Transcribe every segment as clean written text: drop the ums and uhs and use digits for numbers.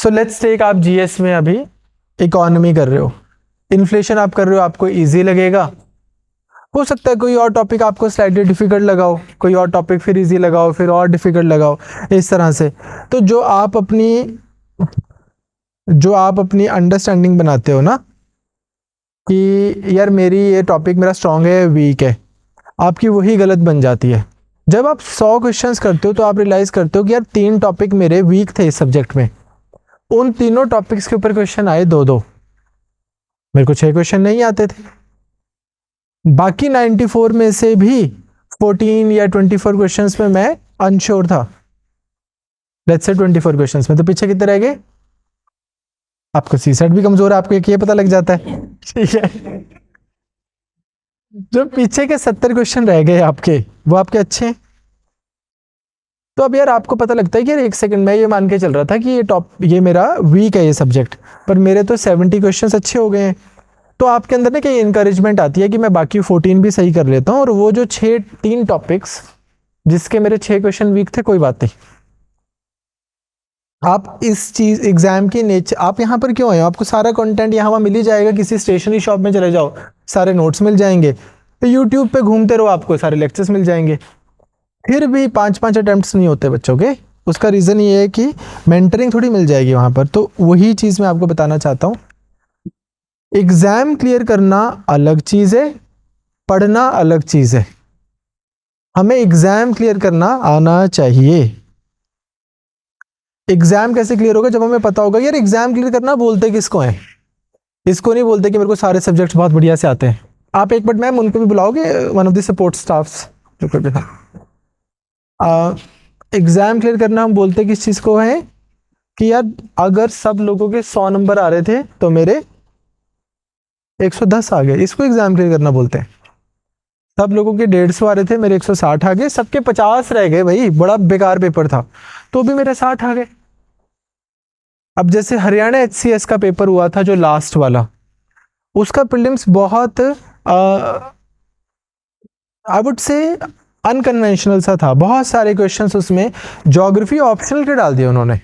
So let's take, आप GS में अभी इकोनॉमी कर रहे हो, इन्फ्लेशन आप कर रहे हो, आपको इजी लगेगा। हो सकता है कोई और टॉपिक आपको स्लाइटली डिफिकल्ट लगाओ, कोई और टॉपिक फिर इजी लगाओ, फिर और डिफिकल्ट लगाओ, इस तरह से। तो जो आप अपनी अंडरस्टैंडिंग बनाते हो ना कि यार मेरी ये टॉपिक मेरा स्ट्रांग है वीक है, आपकी वही गलत बन जाती है। जब आप 100 क्वेश्चंस करते हो तो आप रियलाइज करते हो कि यार 3 टॉपिक मेरे वीक थे इस सब्जेक्ट में, उन तीनों टॉपिक्स के ऊपर क्वेश्चन आए 2-2, मेरे को 6 क्वेश्चन नहीं आते थे। बाकी 94 में से भी 14 या 24 क्वेश्चंस में मैं अनश्योर था। लेट्स से 24 क्वेश्चंस में, तो पीछे कितने रह गए? आपका सी सेट भी कमजोर है, आपको एक ये पता लग जाता है, ठीक है। जो पीछे के 70 क्वेश्चन रह गए आपके, वो आपके अच्छे हैं। तो अब यार आपको पता लगता है कि यार एक सेकंड, मैं ये मान के चल रहा था कि ये मेरा वीक है ये सब्जेक्ट, पर मेरे तो 70 क्वेश्चंस अच्छे हो गए हैं। तो आपके अंदर ना क्या इंकरेजमेंट आती है कि मैं बाकी 14 भी सही कर लेता हूँ, और वो जो 3 टॉपिक्स जिसके मेरे 6 क्वेश्चन वीक थे, कोई बात नहीं। आप इस चीज एग्जाम की नेचर, आप यहाँ पर क्यों आए हो? आपको सारा कंटेंट यहाँ मिल ही जाएगा, किसी स्टेशनरी शॉप में चले जाओ, सारे नोट्स मिल जाएंगे। तो यूट्यूब पे घूमते रहो, आपको सारे लेक्चर्स मिल जाएंगे। फिर भी 5-5 अटेम्प्ट्स नहीं होते बच्चों के। उसका रीज़न ये है कि मेंटरिंग थोड़ी मिल जाएगी वहाँ पर। तो वही चीज़ मैं आपको बताना चाहता हूँ, एग्ज़ाम क्लियर करना अलग चीज़ है, पढ़ना अलग चीज़ है। हमें एग्ज़ाम क्लियर करना आना चाहिए। एग्ज़ाम कैसे क्लियर होगा? जब हमें पता होगा यार एग्ज़ाम क्लियर करना बोलते किसको है। इसको नहीं बोलते कि मेरे को सारे सब्जेक्ट्स बहुत बढ़िया से आते हैं। आप एक बार मैम उनको भी बुलाओगे, one of the support staffs जो करते था। एग्ज़ाम क्लियर करना हम बोलते किस चीज़ को है कि यार अगर सब लोगों के 100 नंबर आ रहे थे तो मेरे 110 आ गए, इसको एग्ज़ाम क्लियर करना बोलते हैं। सब लोगों के 150 आ रहे थे, मेरे 160 आ गए, सबके 50 रह गए, भाई बड़ा बेकार पेपर था, तो भी मेरे 60 आ गए। अब जैसे हरियाणा HCS का पेपर हुआ था जो लास्ट वाला, उसका प्रीलिम्स बहुत आई वुड से अनकन्वेंशनल सा था। बहुत सारे क्वेश्चंस उसमें ज्योग्राफी ऑप्शनल के डाल दिए उन्होंने।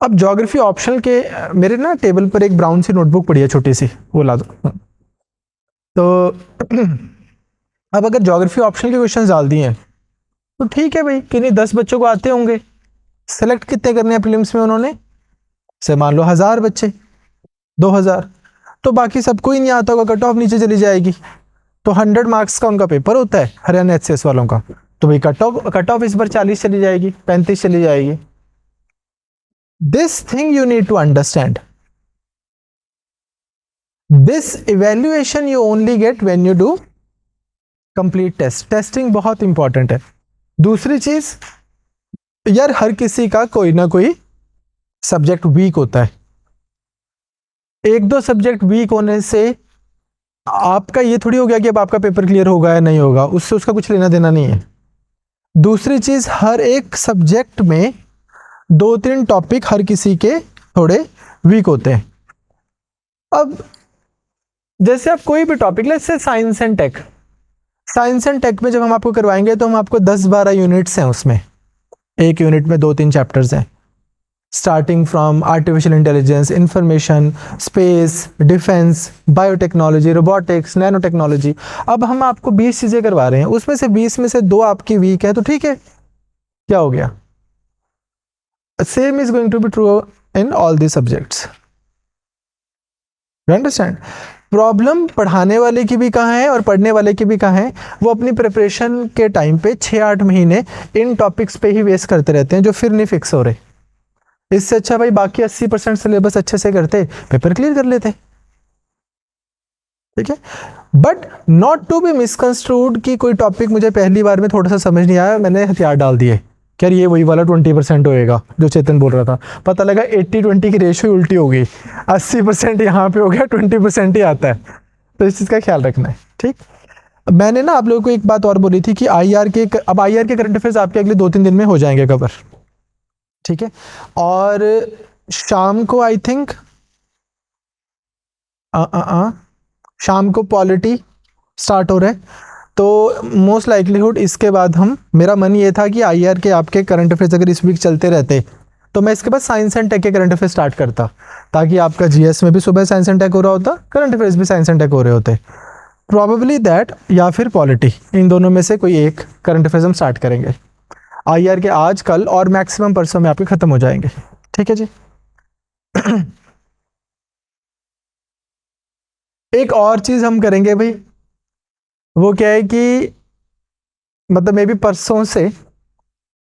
अब ज्योग्राफी ऑप्शनल के, मेरे ना टेबल पर एक ब्राउन सी नोटबुक पड़ी है छोटी सी, वो ला दो। तो अब अगर ज्योग्राफी ऑप्शनल के क्वेश्चंस डाल दिए हैं तो ठीक है भाई, किन्हीं 10 बच्चों को आते होंगे। सेलेक्ट कितने करने हैं प्रीलिम्स में उन्होंने? से मान लो 1000 बच्चे, 2000, तो बाकी सबको ही नहीं आता होगा, कट ऑफ नीचे चली जाएगी। तो 100 मार्क्स का उनका पेपर होता है हरियाणा HCS वालों का, तो भाई कट ऑफ इस बार 40 चली जाएगी, 35 चली जाएगी। This thing you need to understand. This evaluation you only get when you do complete test. Testing बहुत इंपॉर्टेंट है। दूसरी चीज, यार हर किसी का कोई ना कोई सब्जेक्ट वीक होता है। 1-2 सब्जेक्ट वीक होने से आपका ये थोड़ी हो गया कि अब आपका पेपर क्लियर होगा या नहीं होगा, उससे उसका कुछ लेना देना नहीं है। दूसरी चीज, हर एक सब्जेक्ट में 2-3 टॉपिक हर किसी के थोड़े वीक होते हैं। अब जैसे आप कोई भी topic, let's say science and tech, science and tech में जब हम आपको करवाएंगे तो हम आपको 10-12 यूनिट्स हैं, उसमें एक यूनिट में 2-3 चैप्टर्स हैं, starting from artificial intelligence, information, space, defence, biotechnology, robotics, nano technology. अब हम आपको 20 चीज़ें करवा रहे हैं, उसमें से 20 में से 2 आपकी वीक है, तो ठीक है, क्या हो गया? Same is going to be true in all the subjects. You understand? Problem पढ़ाने वाले की भी कहाँ है और पढ़ने वाले की भी कहाँ है। वो अपनी प्रिपरेशन के टाइम पे 6-8 महीने इन टॉपिक्स पे ही वेस्ट करते रहते हैं जो फिर नहीं फिक्स हो रहे। इससे अच्छा भाई बाकी 80% सिलेबस अच्छे से करते, पेपर क्लियर कर लेते, ठीक है। But not to be misconstrued कि कोई टॉपिक मुझे पहली बार में थोड़ा सा समझ नहीं आया, मैंने हथियार डाल दिए, क्या ये वही वाला 20% होएगा जो चेतन बोल रहा था। पता लगा 80-20 की रेशियो उल्टी हो गई, 80% यहाँ पे हो गया, 20% ही आता है। तो इस चीज़ का ख्याल रखना है, ठीक। मैंने ना आप लोगों को एक बात और बोली थी कि IR के, अब IR के करंट अफेयर्स आपके अगले 2-3 दिन में हो जाएंगे कवर, ठीक है। और शाम को आई थिंक शाम को पॉलिटी स्टार्ट हो रहा है, तो मोस्ट लाइकलीहुड इसके बाद हम, मेरा मन ये था कि IR के आपके करंट अफेयर्स अगर इस वीक चलते रहते तो मैं इसके बाद साइंस एंड टेक के करंट अफेयर स्टार्ट करता, ताकि आपका जीएस में भी सुबह साइंस एंड टेक हो रहा होता, करंट अफेयर्स भी साइंस एंड टेक हो रहे होते। प्रॉबेबली दैट या फिर पॉलिटी, इन दोनों में से कोई एक करंट अफेयर्स हम स्टार्ट करेंगे। आईआर के आज, कल और मैक्सिमम परसों में आपके खत्म हो जाएंगे। ठीक है जी। एक और चीज हम करेंगे भाई, वो क्या है कि मतलब मे भी परसों से,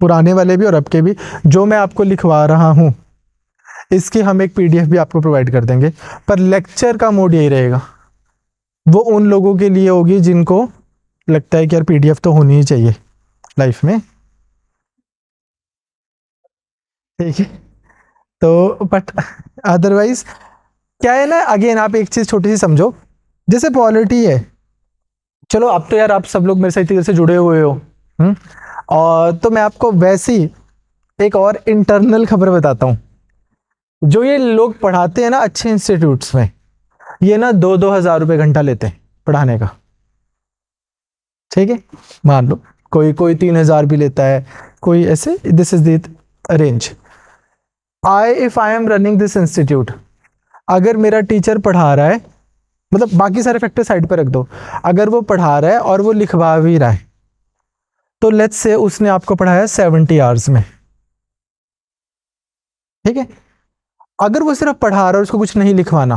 पुराने वाले भी और अब के भी, जो मैं आपको लिखवा रहा हूं इसकी हम एक पीडीएफ भी आपको प्रोवाइड कर देंगे। पर लेक्चर का मोड यही रहेगा, वो उन लोगों के लिए होगी जिनको लगता है कि यार पीडीएफ तो होनी ही चाहिए लाइफ में। ठीक है, तो बट अदरवाइज क्या है ना, अगेन आप एक चीज छोटी सी समझो, जैसे पॉलिटी है, चलो अब तो यार आप सब लोग मेरे से इतनी देर से जुड़े हुए हो, और तो मैं आपको वैसी एक और इंटरनल खबर बताता हूं। जो ये लोग पढ़ाते हैं ना अच्छे इंस्टीट्यूट्स में, ये ना 2-2 हज़ार रुपये घंटा लेते हैं पढ़ाने का। ठीक है, मान लो कोई 3 हज़ार भी लेता है, कोई ऐसे, this is the range. If I am running this institute, अगर मेरा टीचर पढ़ा रहा है, मतलब बाकी सारे फैक्टर साइड पर रख दो, अगर वो पढ़ा रहा है और वो लिखवा भी रहा है, तो लेट्स से उसने आपको पढ़ाया 70 आवर्स में। ठीक है, अगर वो सिर्फ पढ़ा रहा है और उसको कुछ नहीं लिखवाना,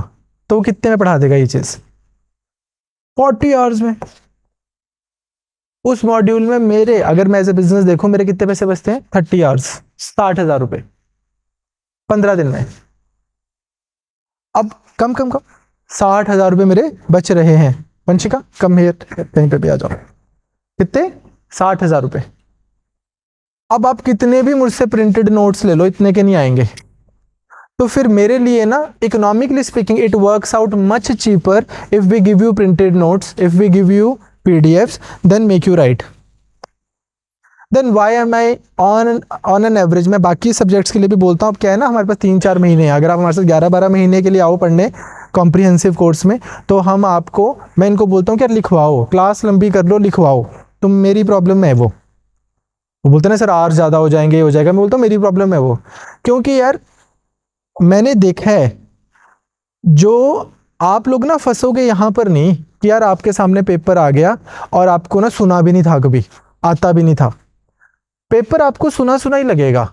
तो वो कितने में पढ़ा देगा ये चीज? 40 आवर्स में। उस मॉड्यूल में मेरे, अगर मैं एज ए बिजनेस देखूं, मेरे कितने पैसे बचते हैं? 30 आवर्स, 60,000 रुपए 15 दिन में। अब कम 60,000 रुपए मेरे बच रहे हैं। वंशिका कम हियर, कहीं पे भी आ जाओ। कितने? 60,000 रुपए। अब आप कितने भी मुझसे प्रिंटेड नोट्स ले लो, इतने के नहीं आएंगे। तो फिर मेरे लिए ना, economically speaking, it works out much cheaper if we give you printed notes, if we give you PDFs, then make you write. Then why am I on an average, मैं बाकी सब्जेक्ट्स के लिए भी बोलता हूँ। अब क्या है ना, हमारे पास 3-4 महीने हैं, अगर आप हमारे साथ 11-12 महीने के लिए आओ पढ़ने कॉम्प्रिहेंसिव कोर्स में, तो हम आपको, मैं इनको बोलता हूँ कि यार लिखवाओ, क्लास लंबी कर लो, लिखवाओ। तो मेरी प्रॉब्लम है वो बोलते हैं ना सर आर ज़्यादा हो जाएंगे, हो जाएगा। मैं बोलता हूँ मेरी प्रॉब्लम है वो, क्योंकि यार मैंने देखा है, जो आप लोग ना फंसोगे यहाँ पर नहीं कि यार आपके सामने पेपर आ गया और आपको ना सुना भी नहीं था, कभी आता भी नहीं था। पेपर आपको सुना सुना ही लगेगा,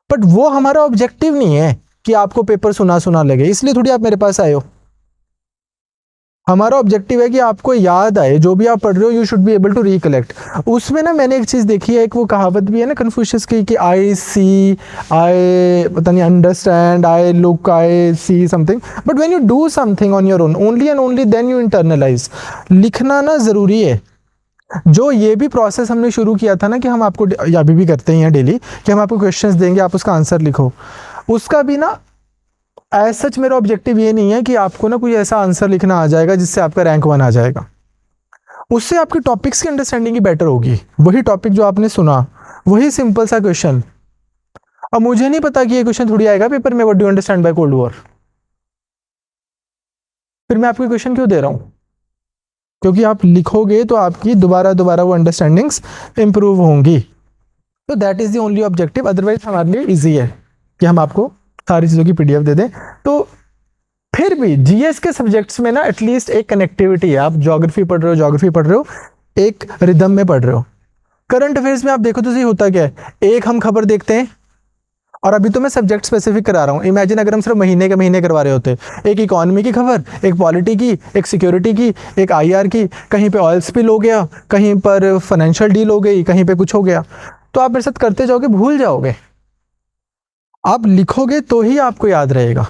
बट वो हमारा ऑब्जेक्टिव नहीं है कि आपको पेपर सुना सुना लगे, इसलिए थोड़ी आप मेरे पास आए हो। हमारा ऑब्जेक्टिव है कि आपको याद आए, जो भी आप पढ़ रहे हो, you should be able to recollect. उसमें ना मैंने एक चीज देखी है, एक वो कहावत भी है ना कन्फ्यूशियस की, कि आई सी, आई पता नहीं, understand, I look, I see something, but when you do something on your own, only and only then you internalize. लिखना ना जरूरी है। जो ये भी प्रोसेस हमने शुरू किया था ना, कि हम आपको, या अभी भी करते हैं डेली, कि हम आपको क्वेश्चंस देंगे, आप उसका आंसर लिखो, उसका भी ना एज सच मेरा ऑब्जेक्टिव ये नहीं है कि आपको ना कोई ऐसा आंसर लिखना आ जाएगा जिससे आपका रैंक 1 आ जाएगा। उससे आपकी टॉपिक्स की अंडरस्टैंडिंग ही बेटर होगी। वही टॉपिक जो आपने सुना, वही सिंपल सा क्वेश्चन, अब मुझे नहीं पता कि ये क्वेश्चन थोड़ी आएगा पेपर में, what do you understand by cold war, फिर मैं आपको क्वेश्चन क्यों दे रहा हूं? क्योंकि आप लिखोगे तो आपकी दोबारा वो अंडरस्टैंडिंग्स इंप्रूव होंगी। तो that is the only objective. Otherwise हमारे लिए इजी है कि हम आपको सारी चीज़ों की पीडीएफ दे दें। तो फिर भी जीएस के सब्जेक्ट्स में ना एटलीस्ट एक कनेक्टिविटी है। आप ज्योग्राफी पढ़ रहे हो, एक रिदम में पढ़ रहे हो। करंट अफेयर्स में आप देखो तो सही होता क्या है, एक हम खबर देखते हैं, और अभी तो मैं सब्जेक्ट स्पेसिफिक करा रहा हूँ। इमेजिन अगर हम सिर्फ महीने के महीने करवा रहे होते, एक इकोनॉमी की खबर, एक पॉलिटी की, एक सिक्योरिटी की, एक आईआर की, कहीं पे ऑयल स्पिल हो गया, कहीं पर फाइनेंशियल डील हो गई, कहीं पे कुछ हो गया, तो आप मेरे साथ करते जाओगे, भूल जाओगे। आप लिखोगे तो ही आपको याद रहेगा।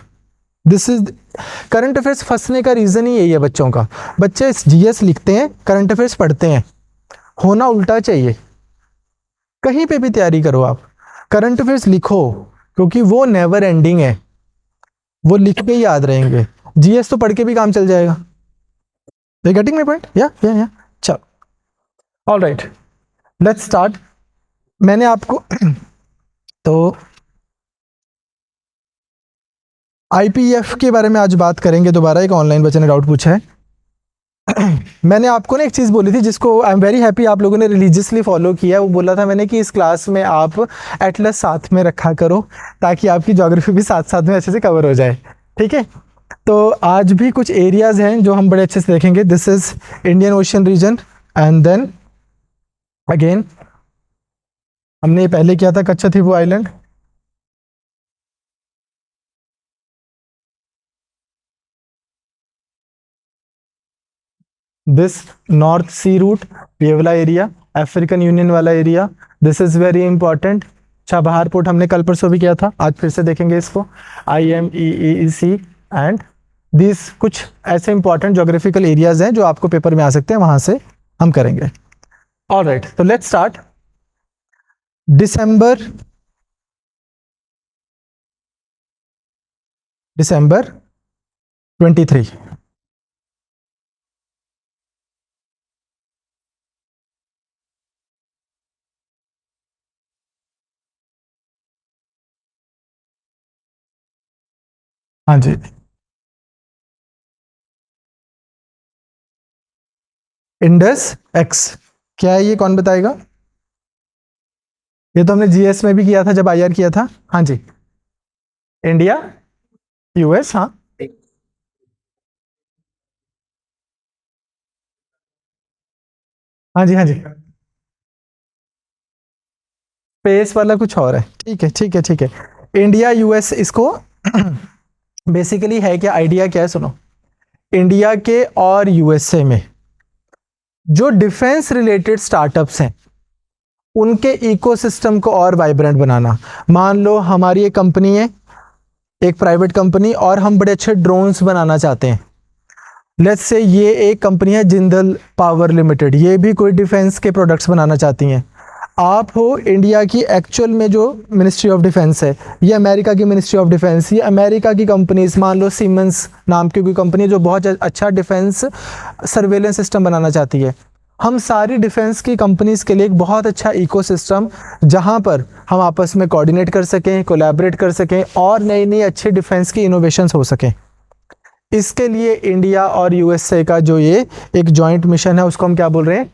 दिस इज करंट अफेयर्स फंसने का रीजन ही यही है बच्चों का। बच्चे जीएस लिखते हैं, करंट अफेयर्स पढ़ते हैं, होना उल्टा चाहिए। कहीं पे भी तैयारी करो, आप करंट अफेयर्स लिखो, क्योंकि वो नेवर एंडिंग है, वो लिख के ही याद रहेंगे। जीएस तो पढ़ के भी काम चल जाएगा। You getting my point? या चलो, ऑल राइट, लेट्स स्टार्ट। मैंने आपको तो आईपीएफ के बारे में आज बात करेंगे दोबारा। एक ऑनलाइन बच्चे ने डाउट पूछा है। मैंने आपको ना एक चीज़ बोली थी जिसको आई एम वेरी हैप्पी आप लोगों ने रिलीजियसली फॉलो किया। वो बोला था मैंने कि इस क्लास में आप एटलस साथ में रखा करो ताकि आपकी ज्योग्राफी भी साथ साथ में अच्छे से कवर हो जाए। ठीक है, तो आज भी कुछ एरियाज हैं जो हम बड़े अच्छे से देखेंगे। This is Indian Ocean region and then again हमने ये पहले किया था Katchatheevu island. This north sea route, ये वाला एरिया अफ्रीकन यूनियन वाला एरिया, this is very important. Chabahar port हमने कल परसों भी किया था, आज फिर से देखेंगे इसको। IMEEC एंड दिस कुछ ऐसे इंपॉर्टेंट ज्योग्राफिकल एरियाज हैं जो आपको पेपर में आ सकते हैं, वहां से हम करेंगे। ऑलराइट, तो लेट्स स्टार्ट। दिसंबर दिसंबर 23। हाँ जी, इंडस एक्स क्या है ये कौन बताएगा? ये तो हमने GS में भी किया था जब IR किया था। हाँ जी, इंडिया US, हाँ। हाँ जी, हाँ जी, स्पेस वाला कुछ और है। ठीक है, ठीक है, ठीक है। इंडिया US इसको बेसिकली है क्या, आइडिया क्या है सुनो। इंडिया के और USA में जो डिफेंस रिलेटेड स्टार्टअप्स हैं उनके इकोसिस्टम को और वाइब्रेंट बनाना। मान लो हमारी एक कंपनी है, एक प्राइवेट कंपनी, और हम बड़े अच्छे ड्रोन्स बनाना चाहते हैं। लेट्स से ये एक कंपनी है जिंदल पावर लिमिटेड, ये भी कोई डिफेंस के प्रोडक्ट्स बनाना चाहती हैं। आप हो इंडिया की एक्चुअल में जो मिनिस्ट्री ऑफ डिफेंस है, ये अमेरिका की मिनिस्ट्री ऑफ डिफेंस, ये अमेरिका की कंपनीज, मान लो सीमेंस नाम की कोई कंपनी जो बहुत अच्छा डिफेंस सर्वेलेंस सिस्टम बनाना चाहती है। हम सारी डिफेंस की कंपनीज के लिए एक बहुत अच्छा इकोसिस्टम, जहां पर हम आपस में कोऑर्डिनेट कर सकें, कोलैबोरेट कर सकें और नई नई अच्छी डिफेंस की इनोवेशंस हो सकें। इसके लिए इंडिया और USA का जो ये एक जॉइंट मिशन है उसको हम क्या बोल रहे हैं,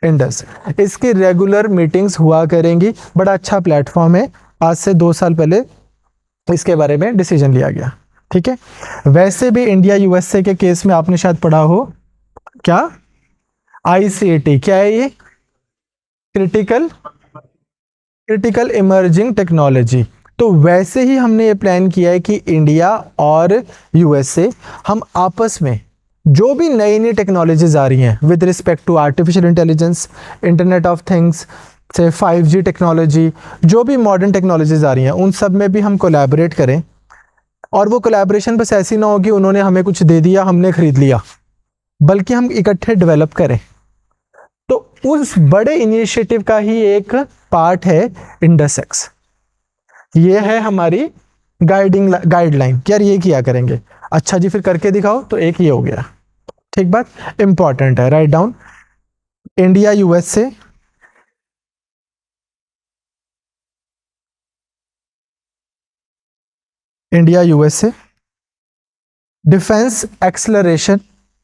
इंडस। इसकी रेगुलर मीटिंग्स हुआ करेंगी, बड़ा अच्छा प्लेटफॉर्म है। आज से 2 साल पहले इसके बारे में डिसीजन लिया गया। ठीक है, वैसे भी इंडिया USA के केस में आपने शायद पढ़ा हो क्या, ICT क्या है ये, क्रिटिकल क्रिटिकल इमर्जिंग टेक्नोलॉजी। तो वैसे ही हमने ये प्लान किया है कि इंडिया और USA हम आपस में जो भी नई नई टेक्नोलॉजीज आ रही हैं with respect to artificial intelligence, internet of things से 5G टेक्नोलॉजी, जो भी मॉडर्न टेक्नोलॉजीज आ रही हैं उन सब में भी हम कोलैबोरेट करें। और वो कोलैबोरेशन बस ऐसी ना हो कि उन्होंने हमें कुछ दे दिया हमने खरीद लिया, बल्कि हम इकट्ठे डेवलप करें। तो उस बड़े इनिशिएटिव का ही एक पार्ट है इंडसएक्स। ये है हमारी गाइडलाइन कि यार ये किया करेंगे। अच्छा जी, फिर करके दिखाओ, तो एक ये हो गया। ठीक बात, इंपॉर्टेंट है, write down. India USA, India USA defence acceleration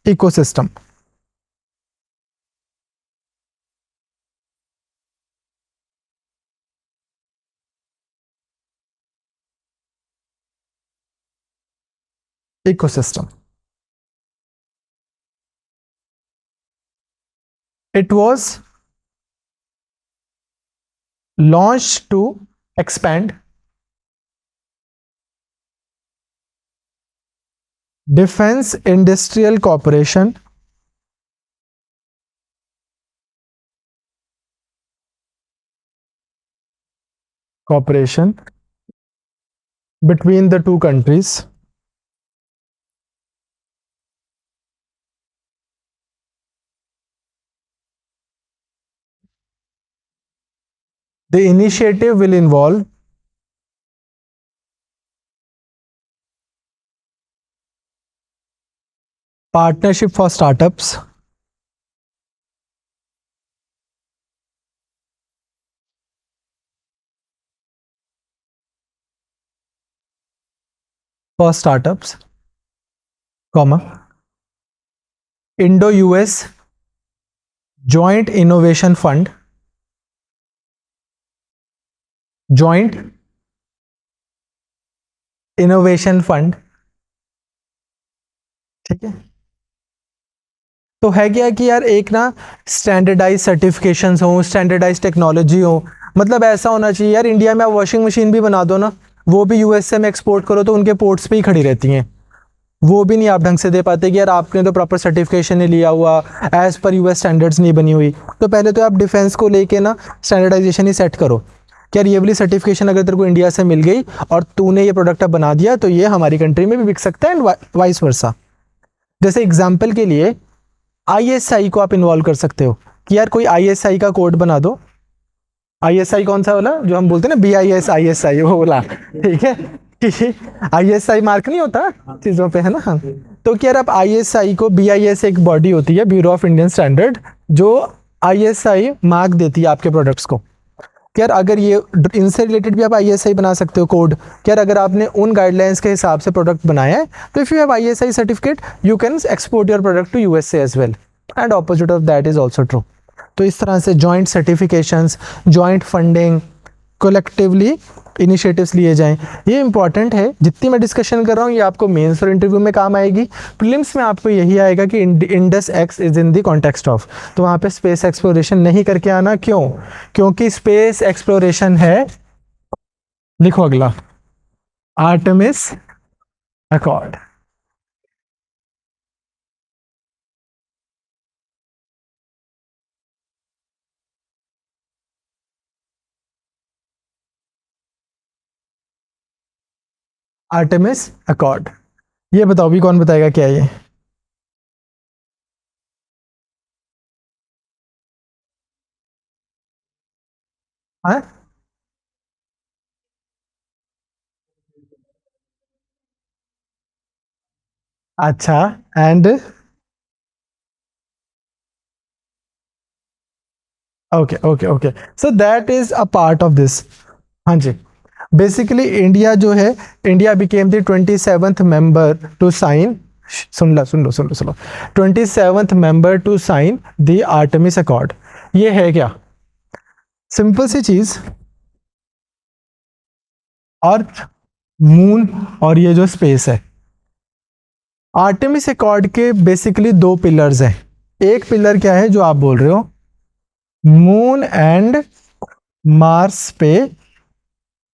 ecosystem. Ecosystem, it was launch to expand defence industrial cooperation between the two countries. The initiative will involve partnership for startups, for startups, comma, Indo US joint innovation fund, joint innovation fund, ठीक है। तो है क्या कि यार एक ना standardise certifications हो, स्टैंडर्डाइज टेक्नोलॉजी हो, मतलब ऐसा होना चाहिए यार, इंडिया में आप वॉशिंग मशीन भी बना दो ना, वो भी यूएसए में एक्सपोर्ट करो तो उनके पोर्ट्स पे ही खड़ी रहती हैं, वो भी नहीं आप ढंग से दे पाते कि यार आपने तो प्रॉपर सर्टिफिकेशन नहीं लिया हुआ, एज पर यूएस स्टैंडर्ड्स नहीं बनी हुई। तो पहले तो आप डिफेंस को लेके ना स्टैंडर्डाइजेशन ही सेट करो कि यार ये वाली सर्टिफिकेशन अगर तेरे को इंडिया से मिल गई और तूने ये प्रोडक्ट अब बना दिया तो ये हमारी कंट्री में भी बिक सकता है, एंड वाइस वर्सा। जैसे एग्जाम्पल के लिए आईएसआई को आप इन्वॉल्व कर सकते हो कि यार कोई आईएसआई का कोड बना दो। आईएसआई कौन सा वाला जो हम बोलते हैं ना, BIS ISI, वो बोला, ठीक है कि आईएसआई मार्क नहीं होता चीजों पे, है ना। हाँ, तो क्या यार आप आईएसआई को, BIS एक बॉडी होती है, ब्यूरो ऑफ इंडियन स्टैंडर्ड, जो आईएसआई मार्क देती है आपके प्रोडक्ट्स को। क्या यार अगर ये इनसे रिलेटेड भी आप आईएसआई बना सकते हो कोड, क्या यार अगर आपने उन गाइडलाइंस के हिसाब से प्रोडक्ट बनाया है तो if you have ISI certificate you can export your product to USA as well, and opposite of that is also true. तो इस तरह से joint certifications, joint funding, collectively initiatives लिए जाएं, ये इंपॉर्टेंट है। जितनी मैं डिस्कशन कर रहा हूँ ये आपको मेंस और इंटरव्यू में काम आएगी, प्रीलिम्स में आपको यही आएगा कि Indus x is in the context of, तो वहाँ पे स्पेस एक्सप्लोरेशन नहीं करके आना। क्यों? क्योंकि स्पेस एक्सप्लोरेशन है, लिखो अगला, आर्टेमिस अकॉर्ड। आर्टेमिस अकॉर्ड, ये बताओ भी, कौन बताएगा क्या ये? हाँ, अच्छा, and okay okay okay, so that is a part of this. हाँ जी, बेसिकली इंडिया जो है, India became the 27th member to sign, सुन लो 27th member to sign the Artemis accord. ये है क्या? सिंपल सी चीज, अर्थ, मून और ये जो स्पेस है, आर्टेमिस अकॉर्ड के बेसिकली दो पिलर्स हैं। एक पिलर क्या है जो आप बोल रहे हो, मून एंड मार्स पे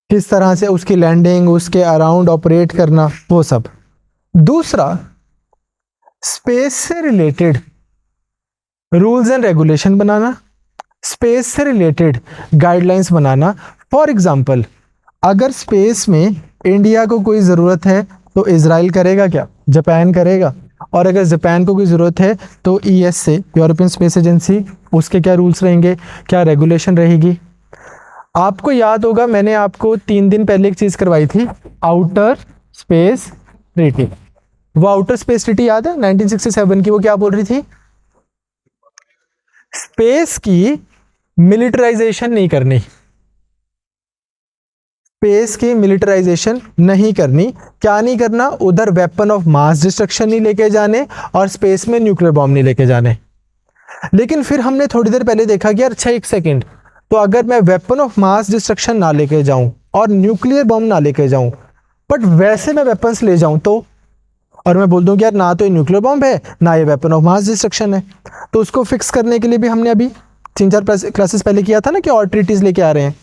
किस तरह से उसकी लैंडिंग, उसके अराउंड ऑपरेट करना, वो सब। दूसरा, स्पेस से रिलेटेड रूल्स एंड रेगुलेशन बनाना, स्पेस से रिलेटेड गाइडलाइंस बनाना। फॉर एग्जांपल, अगर स्पेस में इंडिया को कोई ज़रूरत है तो इजराइल करेगा क्या? जापान करेगा। और अगर जापान को कोई ज़रूरत है तो ESA, यूरोपियन स्पेस एजेंसी, उसके क्या रूल्स रहेंगे, क्या रेगुलेशन रहेगी। आपको याद होगा मैंने आपको 3 दिन पहले एक चीज़ करवाई थी, आउटर स्पेस ट्रीटी। वो आउटर स्पेस ट्रीटी याद है 1967 की? वो क्या बोल रही थी? स्पेस की मिलिटराइजेशन नहीं करनी, स्पेस की मिलिटराइजेशन नहीं करनी। क्या नहीं करना? उधर वेपन ऑफ मास डिस्ट्रक्शन नहीं लेके जाने और स्पेस में न्यूक्लियर बॉम्ब नहीं लेके जाने। लेकिन फिर हमने थोड़ी देर पहले देखा कि यार अच्छा एक सेकेंड, तो अगर मैं वेपन ऑफ मास डिस्ट्रक्शन ना लेके जाऊं और न्यूक्लियर बॉम्ब ना लेके जाऊं, बट वैसे मैं वेपन्स ले जाऊं तो, और मैं बोल दूं कि यार ना तो ये न्यूक्लियर बॉम्ब है ना ये वेपन ऑफ मास डिस्ट्रक्शन है, तो उसको फिक्स करने के लिए भी हमने अभी 3-4 क्लासेस पहले किया था ना कि और ट्रीटीज लेके आ रहे हैं।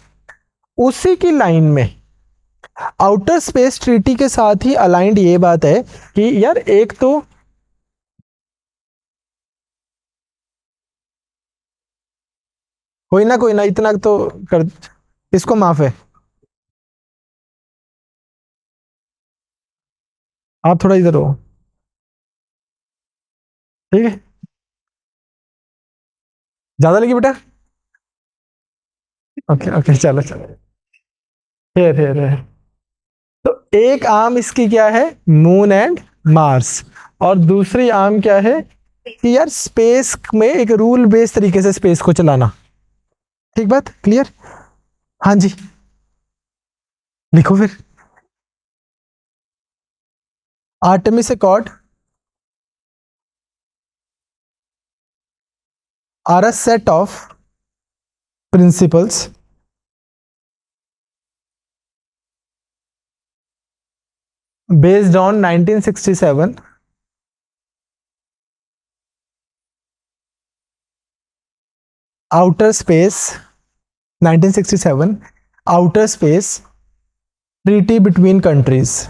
उसी की लाइन में आउटर स्पेस ट्रीटी के साथ ही अलाइंड ये बात है कि यार एक तो कोई ना इतना तो कर, इसको माफ है। आप थोड़ा इधर हो, ठीक है? ज्यादा लगी बेटा? ओके ओके, चलो चलो, है। तो एक आर्म इसकी क्या है, मून एंड मार्स, और दूसरी आर्म क्या है कि यार स्पेस में एक रूल बेस्ड तरीके से स्पेस को चलाना। ठीक बात, क्लियर? हाँ जी, लिखो फिर। Artemis accord are a set of principles based on 1967 outer space 1967 outer space treaty between countries।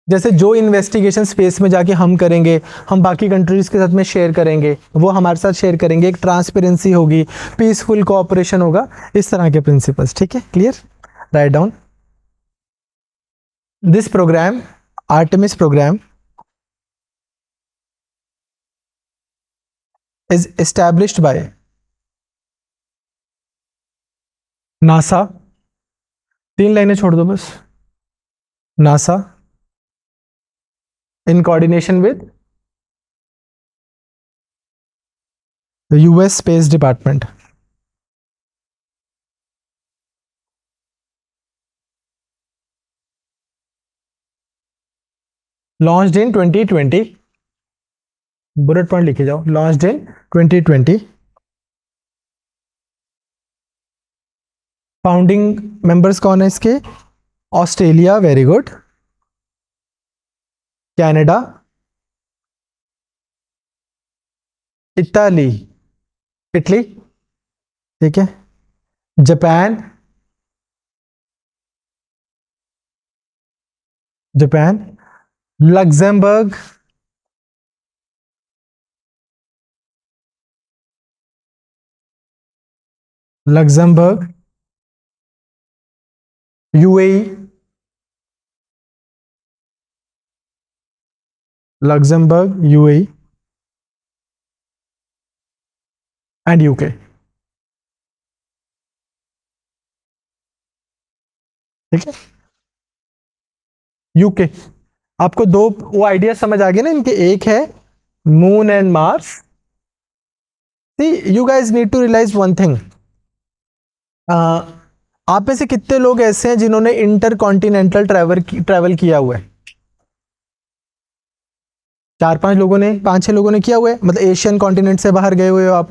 जैसे जो इन्वेस्टिगेशन स्पेस में जाके हम करेंगे, हम बाकी कंट्रीज के साथ में शेयर करेंगे, वो हमारे साथ शेयर करेंगे, एक ट्रांसपेरेंसी होगी, पीसफुल कोऑपरेशन होगा, इस तरह के प्रिंसिपल्स। ठीक है, clear? Write down this program, Artemis program is established by NASA. 3 लाइनें छोड़ दो बस। NASA in coordination with the US Space Department। Launched in 2020। Bullet point लिखे जाओ। Launched in 2020। फाउंडिंग मेंबर्स कौन है इसके? Australia, very good. Canada, Italy, Italy, ठीक है, Japan, Japan, Luxembourg, Luxembourg, UAE, Luxembourg, UAE and UK. ठीक है, UK. आपको दो वो आइडिया समझ आ गए ना इनके? एक है moon and Mars. See you guys need to realize one thing. आप में से कितने लोग ऐसे हैं जिन्होंने इंटर कॉन्टिनेंटल ट्रैवल किया हुआ है? 4-5 लोगों ने, 5-6 लोगों ने किया हुआ है, मतलब एशियन कॉन्टिनेंट से बाहर गए हुए हो आप।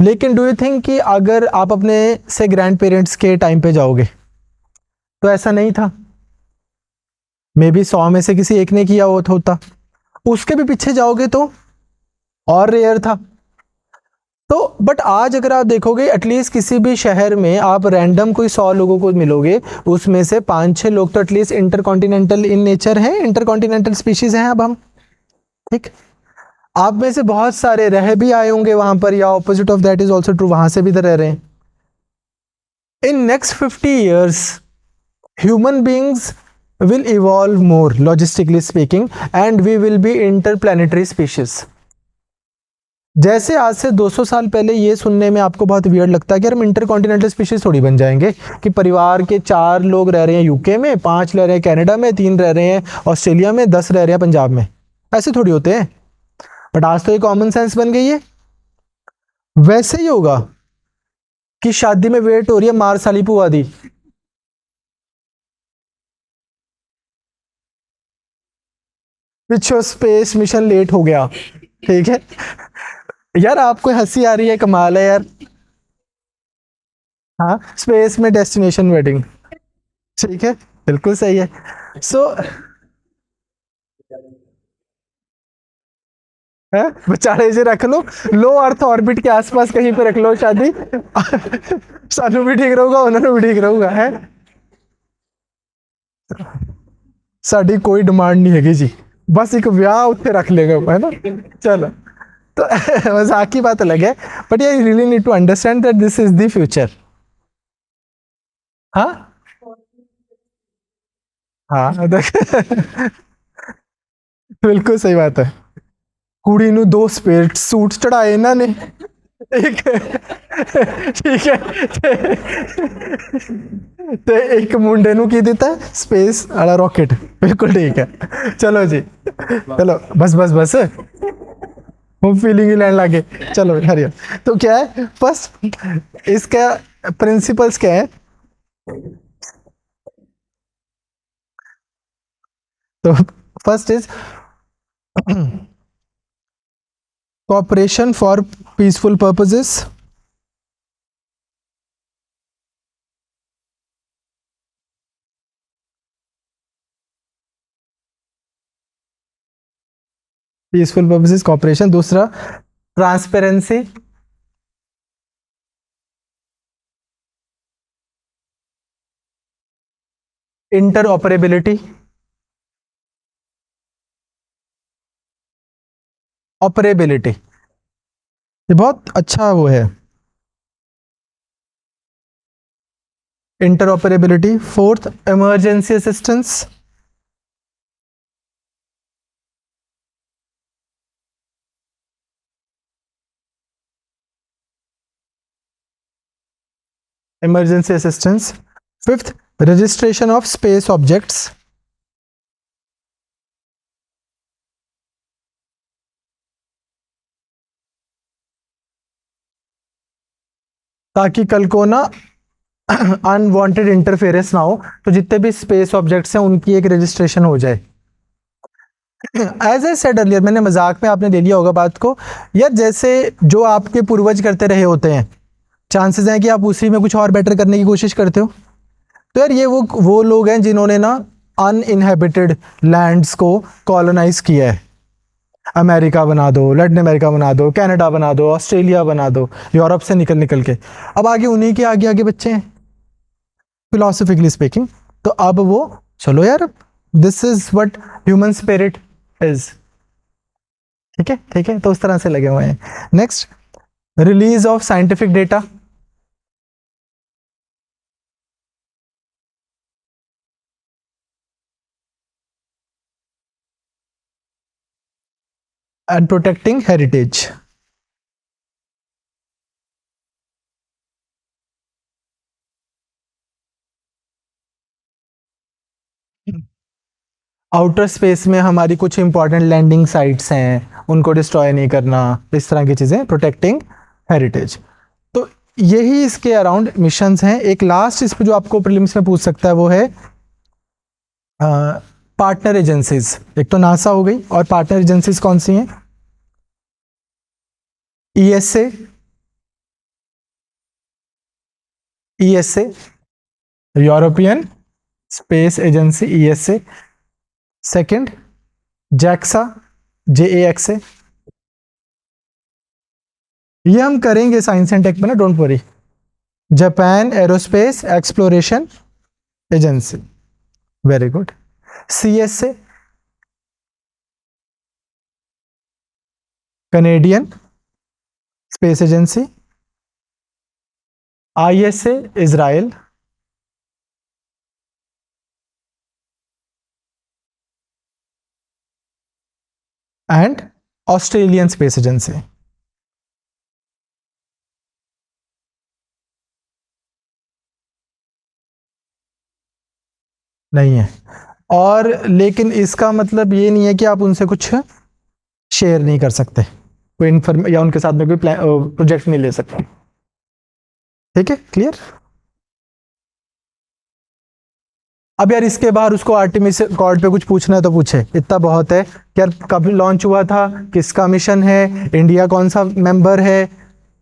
लेकिन डू यू थिंक कि अगर आप अपने से ग्रैंड पेरेंट्स के टाइम पे जाओगे तो ऐसा नहीं था? मे बी 100 में से किसी एक ने किया होता। उसके भी पीछे जाओगे तो और रेयर था। तो बट आज अगर आप देखोगे एटलीस्ट किसी भी शहर में आप रैंडम कोई 100 लोगों को मिलोगे, उसमें से 5-6 लोग तो एटलीस्ट इंटरकॉन्टिनेंटल इन नेचर हैं, इंटरकॉन्टिनेंटल स्पीशीज हैं अब हम। ठीक, आप में से बहुत सारे रह भी आए होंगे वहां पर, या opposite of that is also true, वहां से भी तो रह रहे हैं। In next 50 years human beings will evolve more logistically speaking and we will be interplanetary species। जैसे आज से 200 साल पहले ये सुनने में आपको बहुत वियर्ड लगता है कि हम इंटरकॉन्टिनेंटल स्पीशीज थोड़ी बन जाएंगे, कि परिवार के 4 लोग रह रहे हैं यूके में, 5 रह रहे हैं कनाडा में, 3 रह रहे हैं ऑस्ट्रेलिया में, 10 रह रहे हैं पंजाब में। ऐसे थोड़ी होते हैं। बट आज तो ये कॉमन सेंस बन गई है। वैसे ही होगा कि शादी में वेट हो रही है मार्स वाली पुआ दी, पिछो स्पेस मिशन लेट हो गया। ठीक है यार, आपको हंसी आ रही है, कमाल है यार। हाँ, स्पेस में डेस्टिनेशन वेडिंग, ठीक है, बिल्कुल सही है। सो है, बेचारे से रख लो अर्थ ऑर्बिट के आसपास कहीं पे रख लो शादी। सानू भी ठीक रहूगा, उन्होंने भी ठीक रहूगा है। साड़ी कोई डिमांड नहीं हैगी जी, बस एक ब्याह उत्ते रख लेंगे, है ना। चलो, तो मजाक की बात अलग है, बट ये really need to understand that this is the future. हाँ हाँ बिल्कुल सही बात है। कुड़ी ਨੂੰ 2 स्पेट सूट चढ़ाए इन्होंने, एक ठीक है, ਤੇ ਇੱਕ ਮੁੰਡੇ ਨੂੰ ਕੀ ਦਿੱਤਾ? स्पेस वाला रॉकेट। बिल्कुल ठीक है। चलो जी, चलो बस बस बस, वो फीलिंग ही लेने लगे। चलो हरियर, तो क्या है फर्स्ट इसका प्रिंसिपल्स क्या है? तो first is cooperation for peaceful purposes, peaceful purposes cooperation. दूसरा ट्रांसपेरेंसी, इंटर ऑपरेबिलिटी, ऑपरेबिलिटी, ये बहुत अच्छा वो है, interoperability. Fourth emergency assistance, emergency assistance. Fifth registration of space objects, ताकि कल को ना अनवांटेड इंटरफेरेंस ना हो, तो जितने भी स्पेस ऑब्जेक्ट्स हैं उनकी एक रजिस्ट्रेशन हो जाए। एज ए सेड अर्लियर, मैंने मजाक में आपने ले लिया होगा बात को, यार जैसे जो आपके पूर्वज करते रहे होते हैं, चांसेस हैं कि आप उसी में कुछ और बेटर करने की कोशिश करते हो। तो यार ये वो लोग हैं जिन्होंने ना अनइनहेबिटेड लैंड्स को कॉलोनाइज किया है। अमेरिका बना दो, लैटिन अमेरिका बना दो, कनाडा बना दो, ऑस्ट्रेलिया बना दो, यूरोप से निकल निकल के। अब आगे उन्हीं के आगे आगे बच्चे हैं फिलोसफिकली स्पीकिंग। तो अब वो चलो यार, this is what human spirit is. ठीक है, ठीक है, तो उस तरह से लगे हुए हैं। Next, release of scientific data, and protecting heritage. Outer space में हमारी कुछ इंपॉर्टेंट लैंडिंग साइट्स हैं, उनको डिस्ट्रॉय नहीं करना, इस तरह की चीजें, प्रोटेक्टिंग हेरिटेज। तो यही इसके अराउंड मिशंस हैं। एक लास्ट इस पे जो आपको प्रीलिम्स में पूछ सकता है वो है पार्टनर एजेंसीज। एक तो नासा हो गई, और पार्टनर एजेंसीज कौन सी हैं? ESA, ESA European space agency, ESA. Second JAXA, JAXA। ये हम करेंगे साइंस एंड टेक में ना, don't worry. Japan aerospace exploration agency, very good. CSA, Canadian space agency. ISA, Israel. And Australian space agency. नहीं है। और लेकिन इसका मतलब ये नहीं है कि आप उनसे कुछ शेयर नहीं कर सकते, कोई इन्फॉर्म या उनके साथ में कोई प्रोजेक्ट नहीं ले सकते। ठीक है, क्लियर। अब यार इसके बाहर उसको आर्टेमिस कॉर्ड पे कुछ पूछना है तो पूछे, इतना बहुत है। यार कब लॉन्च हुआ था, किसका मिशन है, इंडिया कौन सा मेंबर है,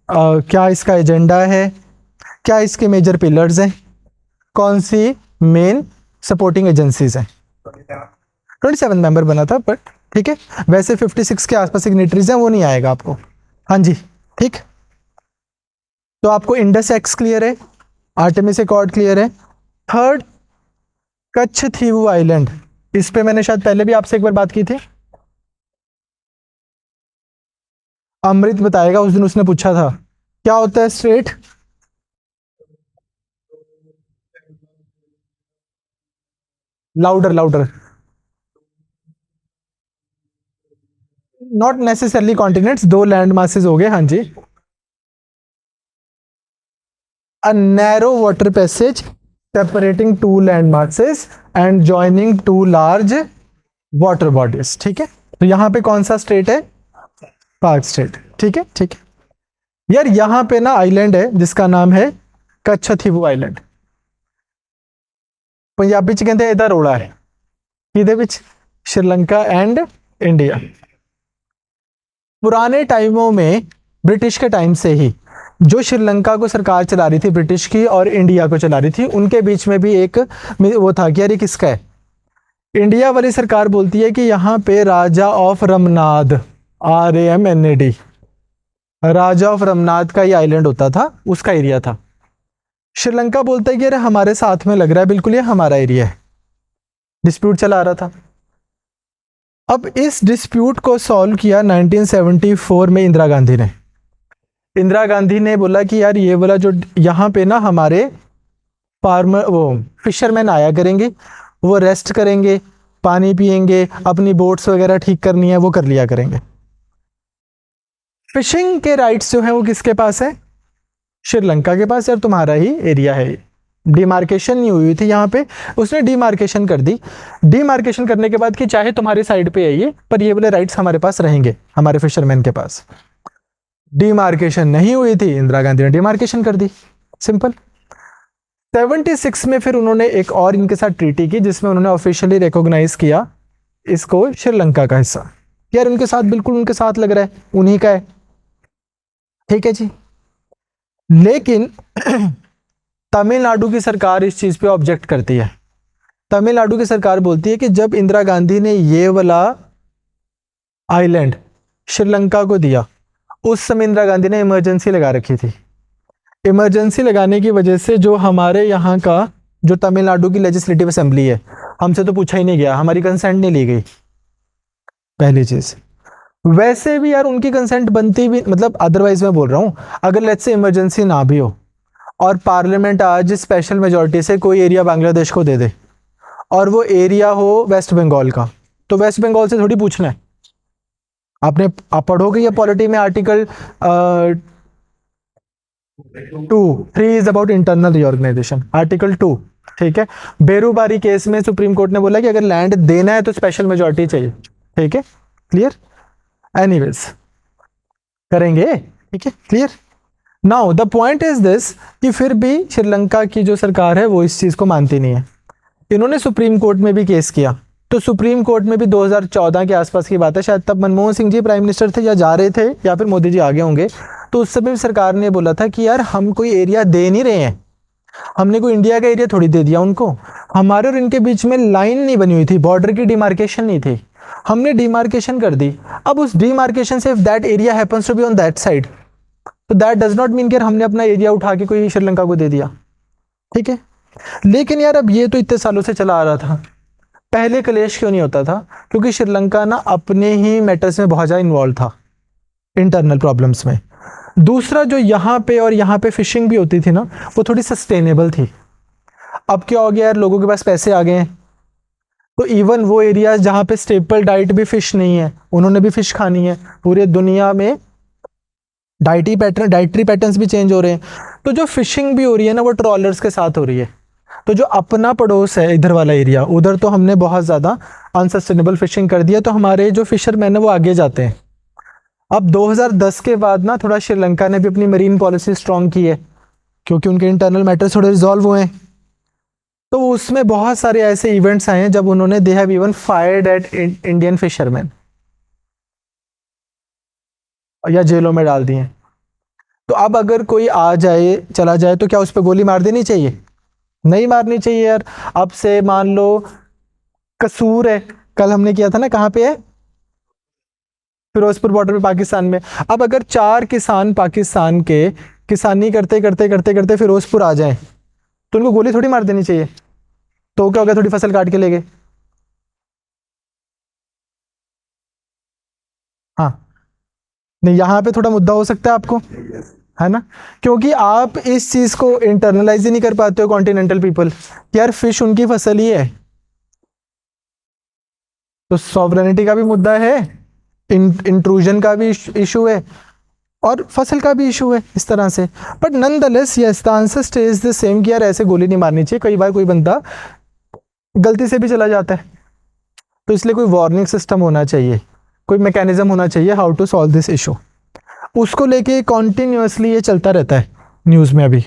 क्या इसका एजेंडा है, क्या इसके मेजर पिलर्स हैं, कौन सी मेन सपोर्टिंग एजेंसीज हैं। 27 मेंबर बना था, बट ठीक है, वैसे 56 के आसपास सिग्नेटरीज हैं, वो नहीं आएगा आपको। हाँ जी, ठीक। तो आपको इंडस एक्स क्लियर है, आर्टेमिस अकॉर्ड क्लियर है। थर्ड, कच्छ थीवू आइलैंड, इस पे मैंने शायद पहले भी आपसे एक बार बात की थी। अमृत बताएगा, उस दिन उसने पूछा था क्या होता है strait. Louder louder. Not necessarily continents, दो लैंड मासेस हो गए, हाँ जी। A narrow water passage separating two land masses and joining two large water bodies. ठीक है, तो यहां पे कौन सा स्टेट है? पाक स्टेट। ठीक है, ठीक है। यार यहां पे ना आइलैंड है जिसका नाम है कच्छथीवू आइलैंड। पंजाबी च कहते हैं इधर रोड़ा है, किदे विच? Sri Lanka and India. पुराने टाइमों में ब्रिटिश के टाइम से ही जो श्रीलंका को सरकार चला रही थी ब्रिटिश की और इंडिया को चला रही थी, उनके बीच में भी एक वो था कि यार ये किसका है। इंडिया वाली सरकार बोलती है कि यहाँ पे राजा ऑफ रमनाद, RAMNAD, राजा ऑफ रमनाद का ये आइलैंड होता था, उसका एरिया था। श्रीलंका बोलता है कि अरे हमारे साथ में लग रहा है, बिल्कुल ये हमारा एरिया है। डिस्प्यूट चला आ रहा था। अब इस डिस्प्यूट को सॉल्व किया 1974 में इंदिरा गांधी ने। इंदिरा गांधी ने बोला कि यार ये वाला जो यहाँ पे ना हमारे फार्मर वो फिशरमैन आया करेंगे, वो रेस्ट करेंगे, पानी पिएंगे, अपनी बोट्स वगैरह ठीक करनी है वो कर लिया करेंगे। फिशिंग के राइट्स जो हैं वो किसके पास है? श्रीलंका के पास। यार तुम्हारा ही एरिया है। डिमार्केशन नहीं हुई थी यहाँ पे, उसने डिमार्केशन कर दी। डिमार्केशन करने के बाद कि चाहे तुम्हारी साइड पे है ये, पर ये वाले राइट्स हमारे पास रहेंगे, हमारे फिशरमैन के पास। डिमार्केशन नहीं हुई थी, इंदिरा गांधी ने डिमार्केशन कर दी, सिंपल। 76 में फिर उन्होंने एक और इनके साथ ट्रीटी की जिसमें उन्होंने ऑफिशियली रिकॉग्नाइज किया इसको श्रीलंका का हिस्सा। यार उनके साथ बिल्कुल उनके साथ लग रहा है, उन्हीं का है, ठीक है जी। लेकिन तमिलनाडु की सरकार इस चीज पे ऑब्जेक्ट करती है। तमिलनाडु की सरकार बोलती है कि जब इंदिरा गांधी ने ये वाला आइलैंड श्रीलंका को दिया, उस समय इंदिरा गांधी ने इमरजेंसी लगा रखी थी। इमरजेंसी लगाने की वजह से जो हमारे यहाँ का जो तमिलनाडु की लेजिस्लेटिव असेंबली है, हमसे तो पूछा ही नहीं गया, हमारी कंसेंट नहीं ली गई, पहली चीज। वैसे भी यार उनकी कंसेंट बनती भी, मतलब अदरवाइज मैं बोल रहा हूं, अगर लेट्स से इमरजेंसी ना भी हो और पार्लियामेंट आज स्पेशल मेजॉरिटी से कोई एरिया बांग्लादेश को दे दे और वो एरिया हो वेस्ट बंगाल का, तो वेस्ट बंगाल से थोड़ी पूछना है। आप पढ़ोगे या पॉलिटी में article 2(3) is about internal reorganization, article 2, ठीक है। बेरूबारी केस में सुप्रीम कोर्ट ने बोला कि अगर लैंड देना है तो स्पेशल मेजॉरिटी चाहिए, ठीक है, क्लियर। एनीवेज करेंगे, ठीक है, clear. Now the point is this कि फिर भी श्रीलंका की जो सरकार है वो इस चीज को मानती नहीं है। इन्होंने सुप्रीम कोर्ट में भी केस किया, तो सुप्रीम कोर्ट में भी 2014 के आसपास की बात है, शायद तब मनमोहन सिंह जी प्राइम मिनिस्टर थे या जा रहे थे, या फिर मोदी जी आगे होंगे। तो उस समय भी सरकार ने बोला था कि यार हम कोई एरिया दे नहीं रहे हैं, हमने कोई इंडिया का एरिया थोड़ी दे दिया उनको, हमारे और इनके बीच में लाइन नहीं बनी हुई थी, बॉर्डर की डिमार्केशन नहीं थी, हमने डिमार्केशन कर दी। अब उस डिमार्केशन से if that area happens to be on that side, तो दैट डज नॉट मीन कि हमने अपना एरिया उठा के कोई श्रीलंका को दे दिया, ठीक है। लेकिन यार अब ये तो इतने सालों से चला आ रहा था, पहले कलेश क्यों नहीं होता था? क्योंकि श्रीलंका ना अपने ही मैटर्स में बहुत ज़्यादा इन्वॉल्व था, इंटरनल प्रॉब्लम्स में। दूसरा जो यहाँ पे और यहाँ पे फिशिंग भी होती थी ना, वो थोड़ी सस्टेनेबल थी। अब क्या हो गया यार, लोगों के पास पैसे आ गए हैं, तो इवन वो एरियाज जहाँ पे स्टेपल डाइट भी फिश नहीं है, उन्होंने भी फिश खानी है। पूरे दुनिया में डाइटरी पैटर्न्स भी चेंज हो रहे हैं, तो जो फिशिंग भी हो रही है ना वो ट्रॉलर्स के साथ हो रही है। तो जो अपना पड़ोस है इधर वाला एरिया, उधर तो हमने बहुत ज़्यादा अनसस्टेनेबल फिशिंग कर दिया, तो हमारे जो फिशरमैन है वो आगे जाते हैं। अब 2010 के बाद ना थोड़ा श्रीलंका ने भी अपनी मरीन पॉलिसी स्ट्रॉन्ग की है, क्योंकि उनके इंटरनल मैटर्स थोड़े रिजॉल्व हुए हैं। तो उसमें बहुत सारे ऐसे इवेंट्स आए हैं जब उन्होंने they have even fired at Indian fisherman या जेलों में डाल दिए। तो अब अगर कोई आ जाए चला जाए तो क्या उस पर गोली मार देनी चाहिए? नहीं मारनी चाहिए यार। अब से मान लो कसूर है, कल हमने किया था ना, कहाँ पे है? फिरोजपुर बॉर्डर पे पाकिस्तान में। अब अगर 4 किसान पाकिस्तान के किसानी करते करते करते करते फिरोजपुर आ जाएं, तो उनको गोली थोड़ी मार देनी चाहिए। तो क्या हो गया, थोड़ी फसल काट के ले गए। हाँ, नहीं यहाँ पे थोड़ा मुद्दा हो सकता है आपको, है ना, क्योंकि आप इस चीज को इंटरनलाइज ही नहीं कर पाते हो कॉन्टिनेंटल पीपल, यार फिश उनकी फसल ही है। तो सॉवरेनिटी का भी मुद्दा है, इंट्रूजन का भी इशू है, और फसल का भी इशू है इस तरह से। But nonetheless yes the answer stage the same कि यार ऐसे गोली नहीं मारनी चाहिए। कई बार कोई बंदा गलती से भी चला जाता है, तो इसलिए कोई वार्निंग सिस्टम होना चाहिए, कोई मैकेनिज्म होना चाहिए how to solve this issue. उसको लेके कॉन्टिन्यूसली ये चलता रहता है न्यूज़ में अभी।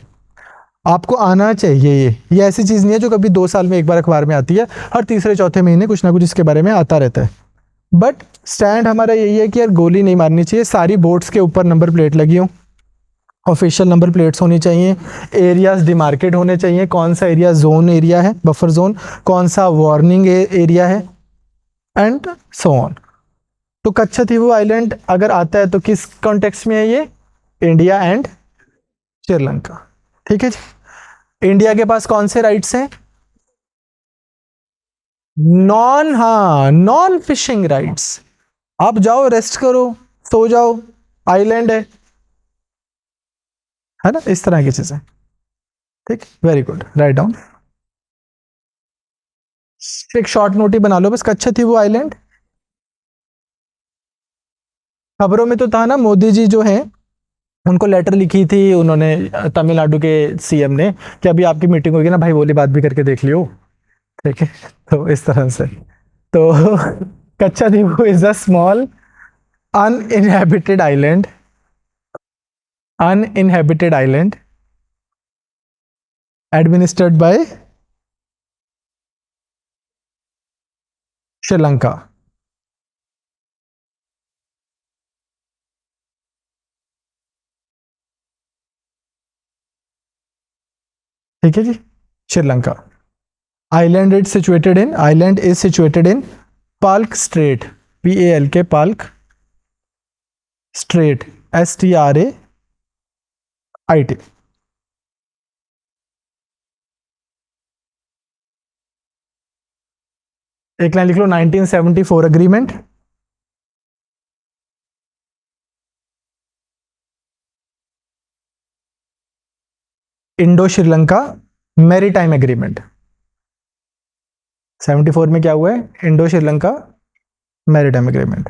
आपको आना चाहिए। ये ऐसी चीज़ नहीं है जो कभी 2 साल में एक बार अखबार में आती है, हर तीसरे चौथे महीने कुछ ना कुछ इसके बारे में आता रहता है। बट स्टैंड हमारा यही है कि यार गोली नहीं मारनी चाहिए, सारी बोट्स के ऊपर नंबर प्लेट लगी हो, ऑफिशियल नंबर प्लेट्स होनी चाहिए, एरियाज डिमार्केट होने चाहिए, कौन सा एरिया जोन एरिया है, बफर जोन, कौन सा वार्निंग एरिया है, एंड सो ऑन। तो कच्छतीवु आइलैंड अगर आता है तो किस कॉन्टेक्स्ट में है ये? India and Sri Lanka. ठीक है जी। इंडिया के पास कौन से राइट्स हैं? Non fishing rights. आप जाओ, रेस्ट करो, सो जाओ, आइलैंड है ना, इस तरह की चीजें। ठीक, वेरी गुड, राइट डाउन। एक शॉर्ट नोट ही बना लो बस, कच्छतीवु आइलैंड। खबरों में तो था ना, मोदी जी जो है उनको लेटर लिखी थी उन्होंने, तमिलनाडु के सीएम ने, कि अभी आपकी मीटिंग होगी ना भाई, बोली बात भी करके देख लियो। ठीक है, तो इस तरह से। तो Katchatheevu is a small uninhabited island, uninhabited island administered by Sri Lanka। ठीक है जी, Sri Lanka. island is situated in Palk Strait, PALK, Palk Strait, STRAIT। एक लाइन लिख लो, 1974 agreement. Indo Sri Lanka maritime agreement. 74 में क्या हुआ है? Indo Sri Lanka maritime agreement.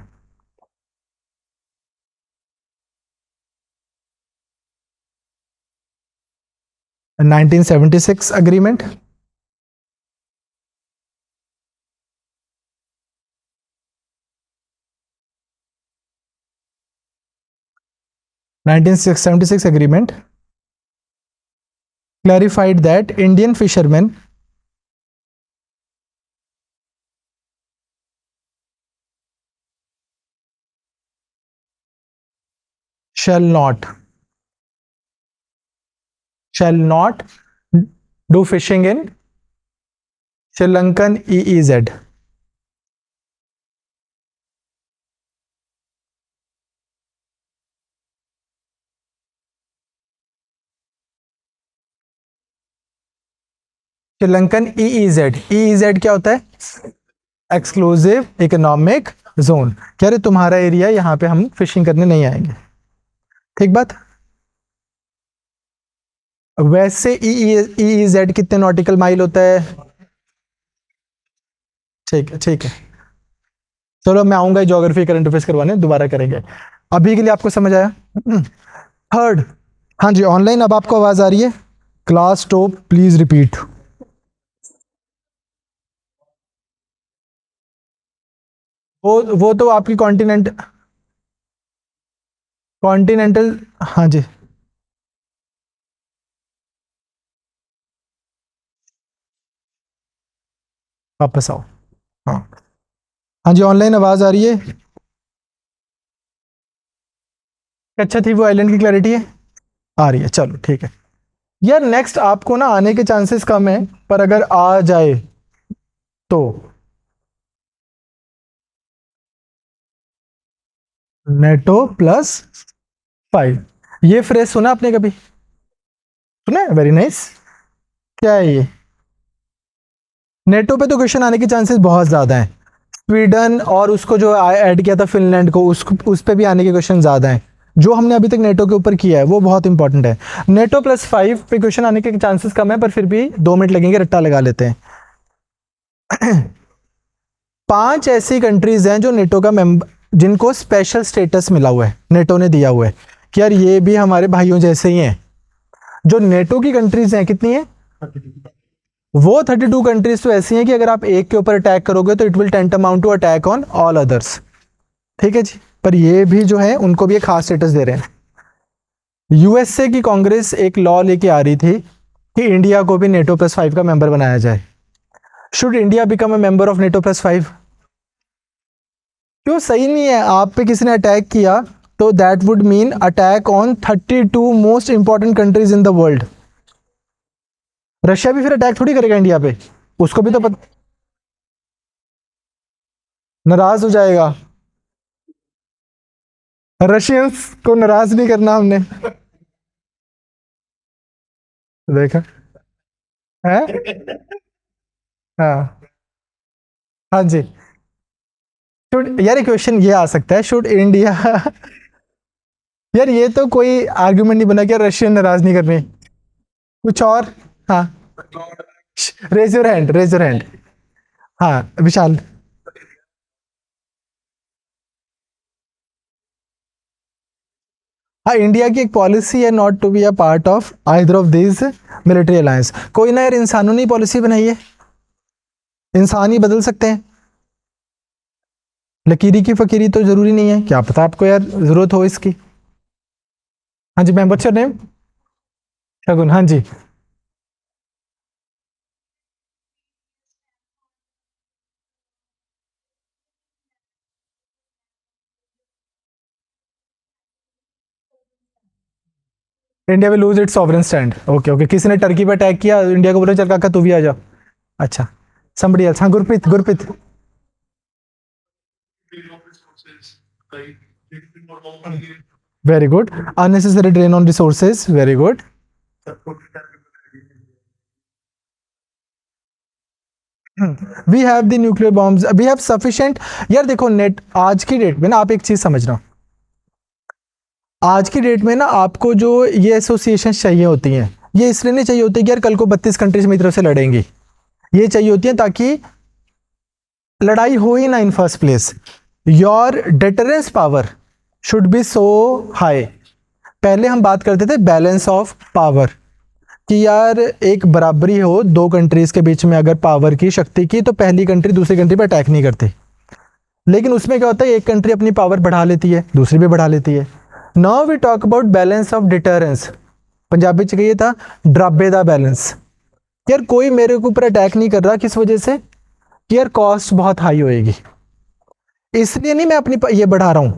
And 1976 agreement, 1976 agreement clarified that Indian fishermen shall not do fishing in Sri Lankan EEZ। Sri Lankan EEZ क्या होता है? Exclusive economic zone. कह रहे तुम्हारा एरिया, यहाँ पे हम फिशिंग करने नहीं आएंगे। ठीक बात। वैसे EEZ कितने नॉटिकल माइल होता है? ठीक है, ठीक है, चलो मैं आऊंगा ज्योग्राफी करंट अफेयर्स करवाने, दोबारा करेंगे। अभी के लिए आपको समझ आया? थर्ड, हाँ जी, ऑनलाइन अब आपको आवाज आ रही है? Class top please repeat. वो तो आपकी कॉन्टिनेंटल, हाँ जी, वापस आओ। हाँ, हाँ जी, ऑनलाइन आवाज आ रही है? अच्छा थी वो आइलैंड की क्लैरिटी है? आ रही है, चलो ठीक है। यार नेक्स्ट आपको ना आने के चांसेस कम है, पर अगर आ जाए तो नेटो +5, ये फ्रेज सुना आपने कभी? सुना है? Very nice. क्या है ये? नेटो पे तो क्वेश्चन आने के चांसेस बहुत ज्यादा हैं। स्वीडन और उसको जो ऐड किया था फिनलैंड को, उस पे भी आने के क्वेश्चन ज्यादा हैं। जो हमने अभी तक नेटो के ऊपर किया है वो बहुत इंपॉर्टेंट है। नेटो +5 पे क्वेश्चन आने के चांसेस कम है, पर फिर भी 2 मिनट लगेंगे, रट्टा लगा लेते हैं। 5 ऐसी कंट्रीज हैं जो नेटो का मेंबर, जिनको स्पेशल स्टेटस मिला हुआ है, नेटो ने दिया हुआ है कि यार ये भी हमारे भाइयों जैसे ही हैं। जो नेटो की कंट्रीज हैं कितनी है? वो 32 कंट्रीज तो ऐसी हैं कि अगर आप एक के ऊपर अटैक करोगे तो it will tantamount to attack on all others. ठीक है जी, पर ये भी जो है उनको भी एक खास स्टेटस दे रहे हैं। यूएसए की कांग्रेस एक लॉ लेके आ रही थी कि इंडिया को भी NATO+5 का मेंबर बनाया जाए। Should India become a member of NATO+5? क्यों सही नहीं है? आप पे किसी ने अटैक किया तो that would mean attack on 32 most important countries in the world. Russia भी फिर अटैक थोड़ी करेगा इंडिया पे, उसको भी तो नाराज हो जाएगा। रशियंस को नाराज नहीं करना हमने, देखा है। हाँ हाँ जी। शुड, यार क्वेश्चन ये आ सकता है, शुड इंडिया यार ये तो कोई आर्गुमेंट नहीं बना कि रशियन नाराज नहीं करने, कुछ और। हाँ, raise your hand, raise your hand. हाँ विशाल। हाँ, इंडिया की एक पॉलिसी है not to be a part of either of this military alliance. कोई ना यार, इंसानों ने पॉलिसी बनाई है, इंसान ही बदल सकते हैं। लकीरी की फकीरी तो जरूरी नहीं है, क्या पता आपको यार जरूरत हो इसकी। हाँ जी ma'am, what's your name? Shagun, हाँ जी। India will lose its sovereign stand. Okay okay, किसी ने टर्की पे अटैक किया, इंडिया को बोला चल काका तू भी आ जा। अच्छा, समबडी एल्स। हाँ Gurpreet, Gurpreet. Very good. Unnecessary drain on resources, very good. We have the nuclear bombs, we have sufficient. यार देखो नेट आज की डेट में ना, आप एक चीज समझना, आज की डेट में ना आपको जो ये एसोसिएशन चाहिए होती हैं, ये इसलिए नहीं चाहिए होती कि यार कल को 32 कंट्रीज मेरी तरफ से लड़ेंगी। ये चाहिए होती है ताकि लड़ाई हो ही ना in first place. Your deterrence power should be so high. पहले हम बात करते थे बैलेंस ऑफ पावर, कि यार एक बराबरी हो दो कंट्रीज के बीच में अगर पावर की, शक्ति की, तो पहली कंट्री दूसरी कंट्री पर अटैक नहीं करती। लेकिन उसमें क्या होता है, एक कंट्री अपनी पावर बढ़ा लेती है, दूसरी भी बढ़ा लेती है। Now we talk about balance of deterrence. Punjabi च कहिए था ड्राबे दा बैलेंस। यार कोई मेरे के ऊपर अटैक नहीं कर रहा, किस वजह से? कि यार कॉस्ट बहुत हाई होएगी, इसलिए नहीं मैं अपनी ये बढ़ा रहा हूं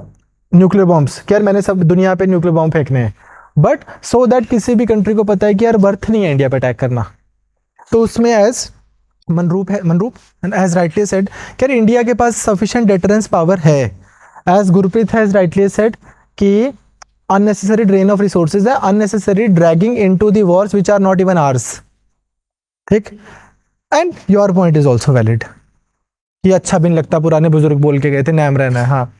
न्यूक्लियर बॉम्ब्स, कि यार मैंने सब दुनिया पे न्यूक्लियर बॉम्ब फेंकने हैं, बट सो दैट किसी भी कंट्री को पता है कि यार वर्थ नहीं है इंडिया पे अटैक करना। तो उसमें एज मनरूप है, मनरूप एज राइटली सेड, कि यार इंडिया के पास सफिशिएंट डिटरेंस पावर है। As Gurpreet has rightly said कि unnecessary drain of resources है, unnecessary dragging into the wars which are not even ours। ठीक, and your point is also valid. ये अच्छा भी नहीं लगता, पुराने बुजुर्ग बोल के गए थे नैम रहना है। हाँ,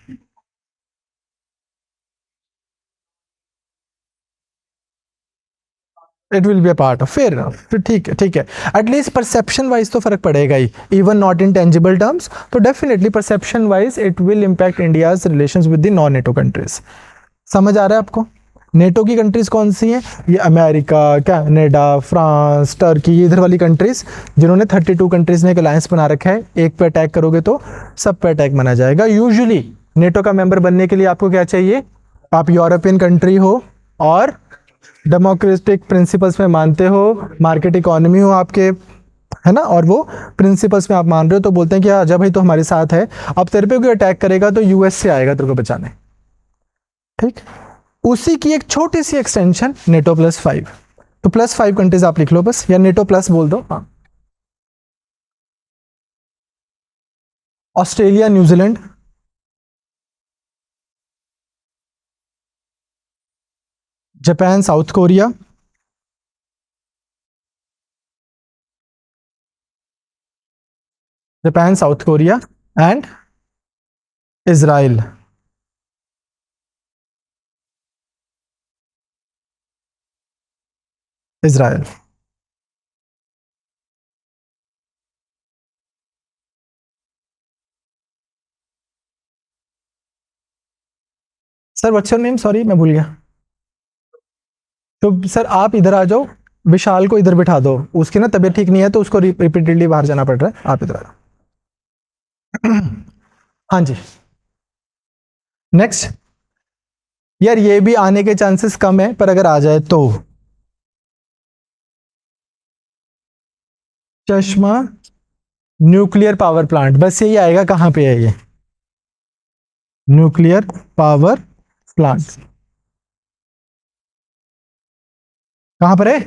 it will be a part of, fair enough, फिर ठीक है, ठीक है। एटलीस्ट परसेप्शन वाइज तो फर्क पड़ेगा ही, even not in tangible terms, तो definitely perception wise it will impact India's relations with the non NATO countries. समझ आ रहा है आपको? नेटो की कंट्रीज कौन सी हैं? ये अमेरिका, कनाडा, फ्रांस, टर्की, इधर वाली कंट्रीज, जिन्होंने 32 कंट्रीज ने एक अलायंस बना रखा है। एक पे अटैक करोगे तो सब पे अटैक बना जाएगा। यूजुअली नेटो का मेंबर बनने के लिए आपको क्या चाहिए? आप यूरोपियन कंट्री हो और डेमोक्रेटिक प्रिंसिपल्स में मानते हो, मार्केट इकोनॉमी हो आपके, है ना, और वो प्रिंसिपल्स में आप मान रहे हो, तो बोलते हैं कि आजा भाई तो हमारे साथ है। अब तेरे पे कोई अटैक करेगा तो यूएस से आएगा तेरे को बचाने। ठीक, उसी की एक छोटी सी एक्सटेंशन NATO+5। तो +5 कंट्रीज आप लिख लो बस, या नेटो प्लस बोल दो। हाँ, Australia, New Zealand, Japan, south Korea, Japan, south Korea and Israel. Israel. Sir what's your name? Sorry मैं भूल गया। तो सर आप इधर आ जाओ, विशाल को इधर बिठा दो, उसकी ना तबीयत ठीक नहीं है तो उसको रिपीटेडली बाहर जाना पड़ रहा है। आप इधर आ जाओ। हाँ जी, नेक्स्ट। यार ये भी आने के चांसेस कम है, पर अगर आ जाए तो चश्मा न्यूक्लियर पावर प्लांट, बस यही आएगा। कहां पे है ये? न्यूक्लियर पावर प्लांट कहां पर है?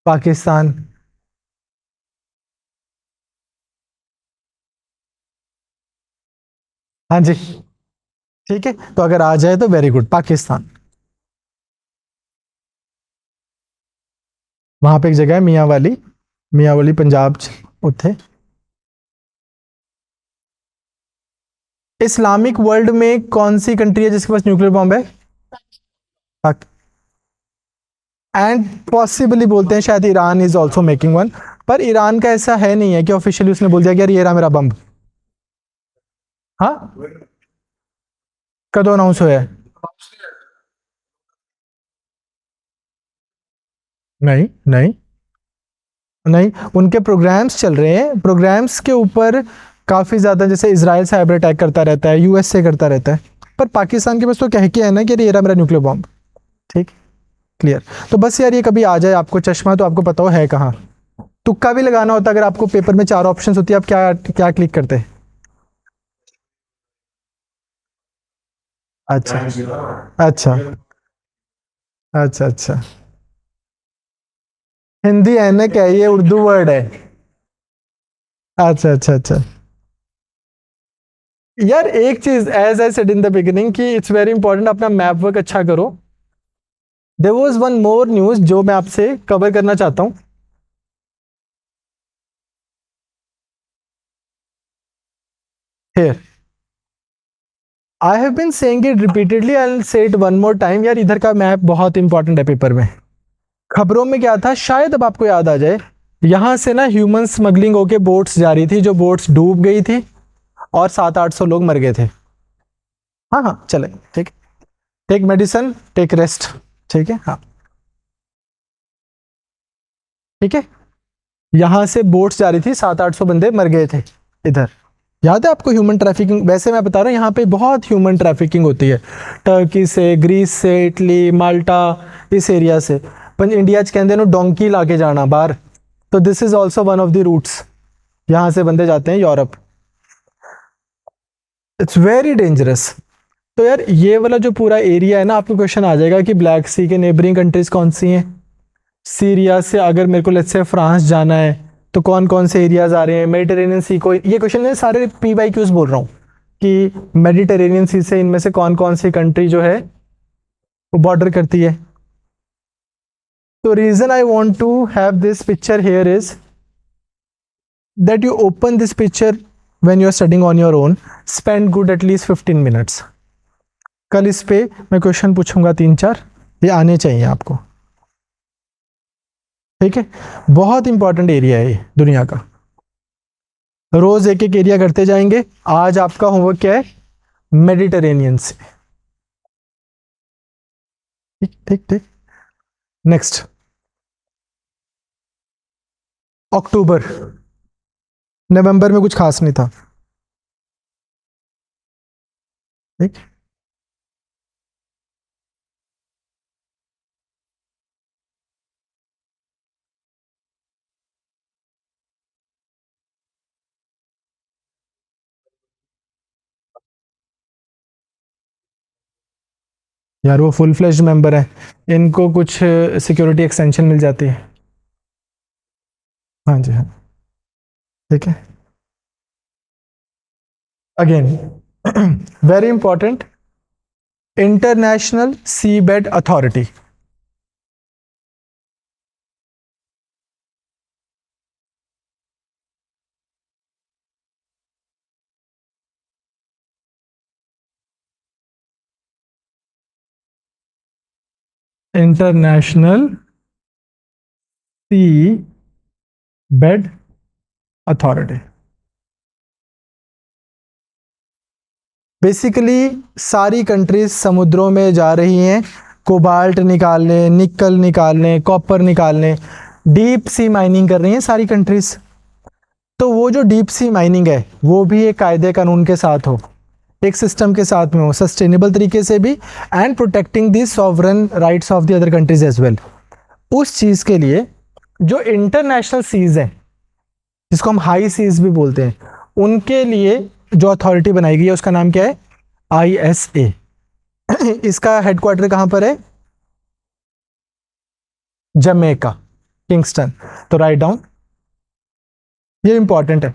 पाकिस्तान। हाँ जी, ठीक है, तो अगर आ जाए तो वेरी गुड, पाकिस्तान। वहां पे एक जगह है मियांवाली, मियांवाली पंजाब उत्थे। इस्लामिक वर्ल्ड में कौन सी कंट्री है जिसके पास न्यूक्लियर बॉम्ब है? एंड पॉसिबली बोलते हैं शायद Iran is also making one, पर ईरान का ऐसा है नहीं है कि ऑफिशियली उसने बोल दिया कि यार ये रहा मेरा बम। हाँ, कदों अनाउंस हुआ है? नहीं नहीं नहीं, उनके प्रोग्राम्स चल रहे हैं, प्रोग्राम्स के ऊपर काफी ज्यादा, जैसे इजराइल साइबर अटैक करता रहता है, यूएस से करता रहता है, पर पाकिस्तान के पास तो कह के है ना कि ये रहा मेरा न्यूक्लियर बॉम्ब। ठीक, क्लियर। तो बस यार ये कभी आ जाए आपको चश्मा तो आपको पता हो है कहाँ। तुक्का भी लगाना होता, अगर आपको पेपर में 4 ऑप्शंस होती है, आप क्या क्या क्लिक करते? अच्छा अच्छा अच्छा अच्छा, हिंदी है ना, क्या ये उर्दू वर्ड है? अच्छा अच्छा अच्छा। यार एक चीज, as I said in the beginning, कि इट्स वेरी इंपॉर्टेंट अपना मैप वर्क अच्छा करो। There was one more news जो मैं आपसे कवर करना चाहता हूं। Here I have been saying it repeatedly, I will say it one more time. यार इधर का मैप बहुत इंपॉर्टेंट है पेपर में। खबरों में क्या था, शायद अब आपको याद आ जाए, यहां से ना ह्यूमन स्मगलिंग होके बोट्स जा रही थी, जो बोट्स डूब गई थी और 700-800 लोग मर गए थे। हाँ हाँ, चले, ठीक। Take medicine, take rest. ठीक है, हाँ, ठीक है। यहां से बोट्स जा रही थी, 700-800 बंदे मर गए थे इधर। याद है आपको ह्यूमन ट्रैफिकिंग? वैसे मैं बता रहा हूँ यहाँ पे बहुत ह्यूमन ट्रैफिकिंग होती है, टर्की से, ग्रीस से, इटली, माल्टा, इस एरिया से। पर इंडिया च कहते हैं डोंकी ला के जाना बाहर, तो this is also one of the routes, यहाँ से बंदे जाते हैं यूरोप। It's very dangerous. तो यार ये वाला जो पूरा एरिया है ना, आपको क्वेश्चन आ जाएगा कि ब्लैक सी के नेबरिंग कंट्रीज कौन सी हैं। सीरिया से अगर मेरे को लेट्स से फ्रांस जाना है तो कौन कौन से एरियाज आ रहे हैं, मेडिटेरेनियन सी को, ये क्वेश्चन है सारे PYQs बोल रहा हूँ कि मेडिटेरेनियन सी से इनमें से कौन कौन सी कंट्री जो है वो बॉर्डर करती है। तो reason I want to have this picture here is that you open this picture when you are studying on your own, spend good at least 15 minutes. कल इस पे मैं क्वेश्चन पूछूंगा 3-4, ये आने चाहिए आपको। ठीक है, बहुत इंपॉर्टेंट एरिया है ये दुनिया का। रोज एक एक एरिया करते जाएंगे। आज आपका होमवर्क क्या है? मेडिटेरेनियन से। ठीक ठीक ठीक। नेक्स्ट, अक्टूबर। नवंबर में कुछ खास नहीं था। ठीक, यार वो फुल फ्लेज मेंबर है, इनको कुछ सिक्योरिटी एक्सटेंशन मिल जाती है। हाँ जी, हाँ, ठीक है। अगेन वेरी इंपॉर्टेंट, इंटरनेशनल सी बेड अथॉरिटी। इंटरनेशनल सी बेड अथॉरिटी बेसिकली सारी कंट्रीज समुद्रों में जा रही हैं कोबाल्ट निकालने, निकल निकालने, कॉपर निकालने, डीप सी माइनिंग कर रही हैं सारी कंट्रीज। तो वो जो डीप सी माइनिंग है वो भी एक कायदे कानून के साथ हो, एक सिस्टम के साथ में हो, सस्टेनेबल तरीके से भी, and protecting the sovereign rights of the other countries as well. उस चीज के लिए जो इंटरनेशनल सीज है, जिसको हम हाई सीज भी बोलते हैं, उनके लिए जो अथॉरिटी बनाई गई है उसका नाम क्या है? ISA। इसका हेडक्वार्टर कहां पर है? Jamaica, Kingston. तो राइट डाउन, ये इंपॉर्टेंट है।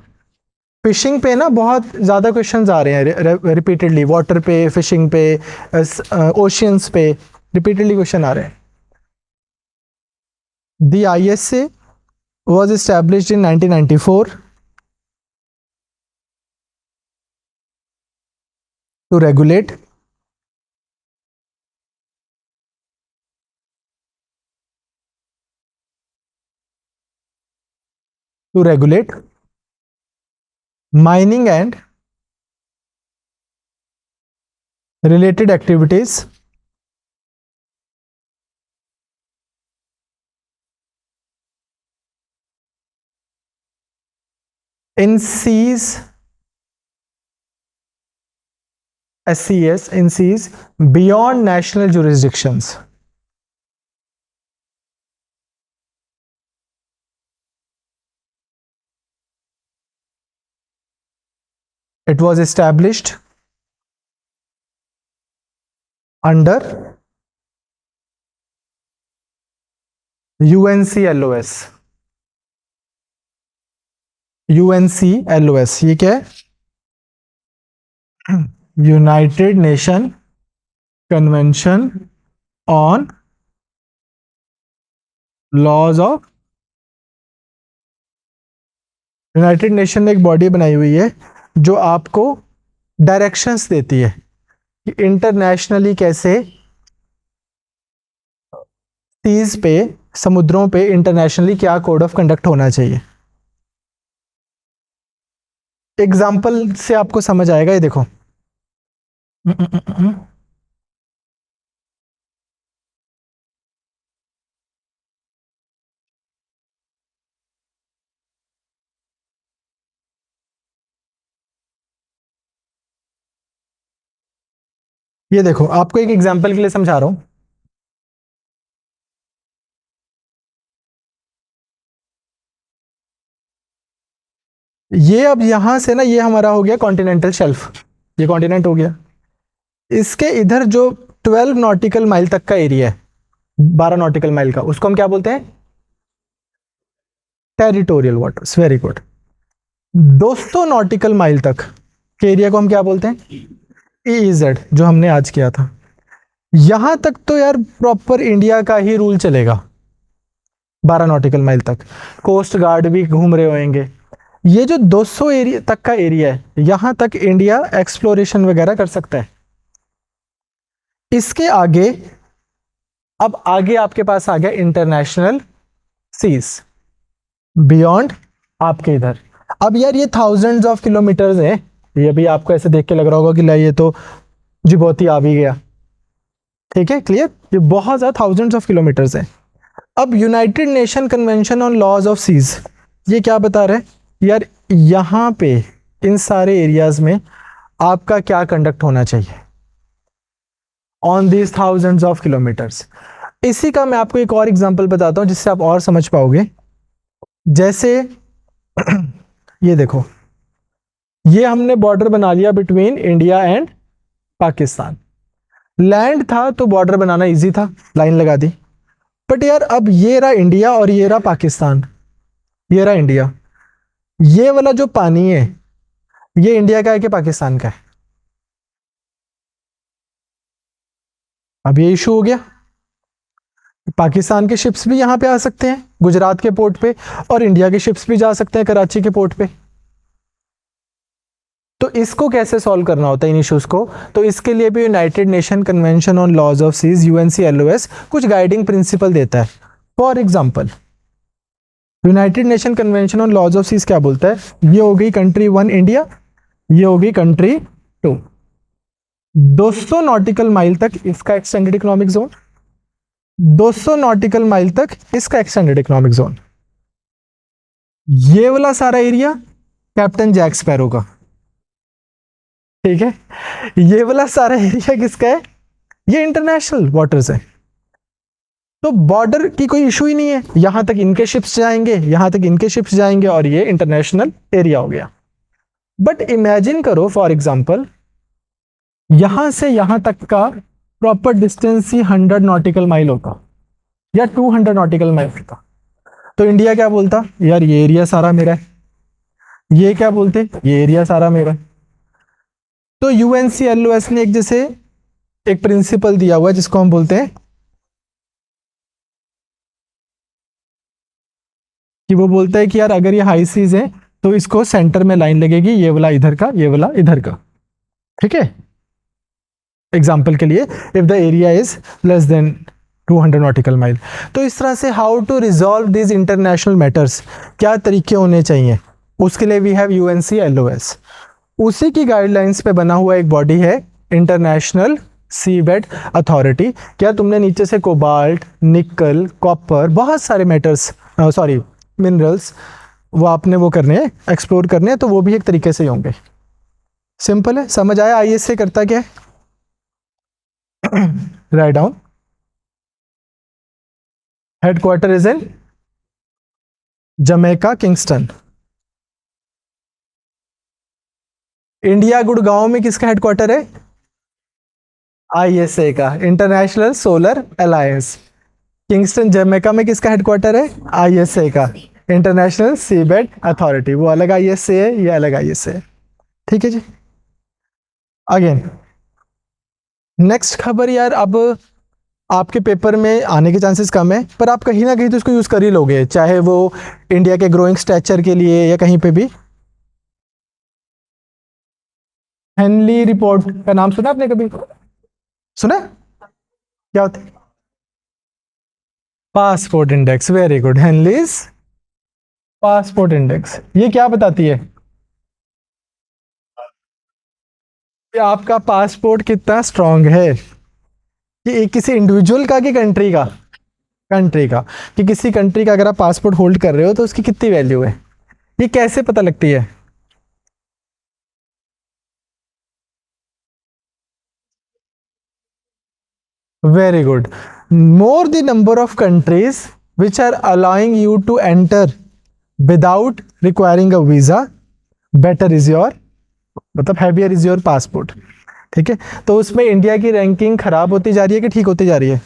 फिशिंग पे ना बहुत ज़्यादा क्वेश्चंस आ रहे हैं रिपीटेडली, वाटर पे, फिशिंग पे, ओशियंस पे रिपीटेडली क्वेश्चन आ रहे हैं। The ISA was established in 1994 to regulate mining and related activities in seas, SCS, in seas beyond national jurisdictions. It was established under UNCLOS। UNCLOS ये क्या है? United Nation convention on laws of. United Nation ने एक body बनाई हुई है जो आपको डायरेक्शंस देती है कि इंटरनेशनली कैसे सीज पे, समुद्रों पे इंटरनेशनली क्या कोड ऑफ कंडक्ट होना चाहिए। एग्जाम्पल से आपको समझ आएगा, ये देखो। ये देखो, आपको एक एग्जाम्पल के लिए समझा रहा हूं। ये अब यहां से ना, ये हमारा हो गया कॉन्टिनेंटल शेल्फ, ये कॉन्टिनेंट हो गया। इसके इधर जो 12 नॉटिकल माइल तक का एरिया है, 12 नॉटिकल माइल का, उसको हम क्या बोलते हैं? Territorial waters. Very good. 200 nautical mile तक के एरिया को हम क्या बोलते हैं? EEZ, जो हमने आज किया था। यहां तक तो यार प्रॉपर इंडिया का ही रूल चलेगा, 12 नॉटिकल माइल तक। कोस्ट गार्ड भी घूम रहे होंगे। ये जो 200 एरिया तक का एरिया है, यहां तक इंडिया एक्सप्लोरेशन वगैरह कर सकता है। इसके आगे, अब आगे आपके पास आ गया इंटरनेशनल सीज बियॉन्ड आपके इधर। अब यार ये थाउजेंड्स ऑफ किलोमीटर्स है, ये भी आपको ऐसे देख के लग रहा होगा कि ला ये तो जिबौती आ भी गया। ठीक है, क्लियर? ये बहुत ज्यादा थाउजेंड्स ऑफ किलोमीटर्स है। अब United Nation convention on laws of seas ये क्या बता रहे हैं? यार यहां पे इन सारे एरियाज में आपका क्या कंडक्ट होना चाहिए on these thousands of kilometres. इसी का मैं आपको एक और एग्जांपल बताता हूं जिससे आप और समझ पाओगे। जैसे ये देखो, ये हमने बॉर्डर बना लिया between India and Pakistan. Land था तो बॉर्डर बनाना इजी था, लाइन लगा दी। बट यार अब ये रहा इंडिया और ये रहा पाकिस्तान, ये रहा इंडिया। ये वाला जो पानी है, ये इंडिया का है कि पाकिस्तान का है? अब ये इशू हो गया। पाकिस्तान के शिप्स भी यहां पे आ सकते हैं गुजरात के पोर्ट पे, और इंडिया के शिप्स भी जा सकते हैं कराची के पोर्ट पे। तो इसको कैसे सॉल्व करना होता है इन इश्यूज को? तो इसके लिए भी United Nation convention on laws of seas, UNCLOS, कुछ गाइडिंग प्रिंसिपल देता है। For example, United Nation convention on laws of seas क्या बोलता है? ये हो गई कंट्री 1 इंडिया, ये होगी कंट्री 2। 200 नॉटिकल माइल तक इसका extended economic zone, 200 nautical mile तक इसका एक्सटेंडेड इकोनॉमिक जोन। ये वाला सारा एरिया कैप्टन जैक स्पैरो का। ठीक है, ये वाला सारा एरिया किसका है? ये इंटरनेशनल वाटर्स है। तो बॉर्डर की कोई इशू ही नहीं है, यहां तक इनके शिप्स जाएंगे, यहां तक इनके शिप्स जाएंगे, और ये इंटरनेशनल एरिया हो गया। बट इमेजिन करो फॉर एग्जांपल यहां से यहां तक का प्रॉपर डिस्टेंस ही 100 नॉटिकल माइल होता या 200 नॉटिकल माइल होता, तो इंडिया क्या बोलता, यार ये एरिया सारा मेरा है, ये क्या बोलते, ये एरिया सारा मेरा है। तो यूएनसीएलओएस ने एक जैसे एक प्रिंसिपल दिया हुआ है जिसको हम बोलते हैं कि वो बोलता है कि यार अगर ये हाई सीज है तो इसको सेंटर में लाइन लगेगी, ये वाला इधर का, ये वाला इधर का, ठीक है। एग्जाम्पल के लिए if the area is less than 200 nautical mile. तो इस तरह से how to resolve this international matters, क्या तरीके होने चाहिए, उसके लिए वी हैव यूएनसीएलओएस। उसी की गाइडलाइंस पे बना हुआ एक बॉडी है इंटरनेशनल सीबेड अथॉरिटी। क्या तुमने नीचे से कोबाल्ट, निकल, कॉपर, बहुत सारे मेटल्स, सॉरी मिनरल्स, वो आपने वो करने हैं, एक्सप्लोर करने हैं, तो वो भी एक तरीके से ही होंगे। सिंपल है, समझ आया आईएसए करता क्या है? Write down. Headquarter is in Jamaica Kingston. India Gurgaon में किसका हेडक्वार्टर है? आईएसए का, international solar alliance. Kingston Jamaica में किसका हेडक्वार्टर है? आईएसए का, इंटरनेशनल सीबेड अथॉरिटी। वो अलग आईएसए है, ये अलग आईएसए है, ठीक है जी। अगेन नेक्स्ट खबर यार, अब आपके पेपर में आने के चांसेस कम है, पर आप कहीं ना कहीं तो इसको यूज कर ही लोगे, चाहे वो इंडिया के ग्रोइंग स्टैचर के लिए या कहीं पे भी। हेनली रिपोर्ट का नाम सुना आपने कभी? सुना? क्या होता है? Passport index, very good, Henley's passport index. ये क्या बताती है कि आपका पासपोर्ट कितना स्ट्रांग है, कि किसी इंडिविजुअल का कि कंट्री का? कंट्री का, कि किसी कंट्री का अगर आप पासपोर्ट होल्ड कर रहे हो तो उसकी कितनी वैल्यू है। ये कैसे पता लगती है? Very good, more the number of countries which are allowing you to enter without requiring a visa, better is your, मतलब हैवियर इज योर पासपोर्ट, ठीक है। तो उसमें इंडिया की रैंकिंग खराब होती जा रही है कि ठीक होती जा रही है?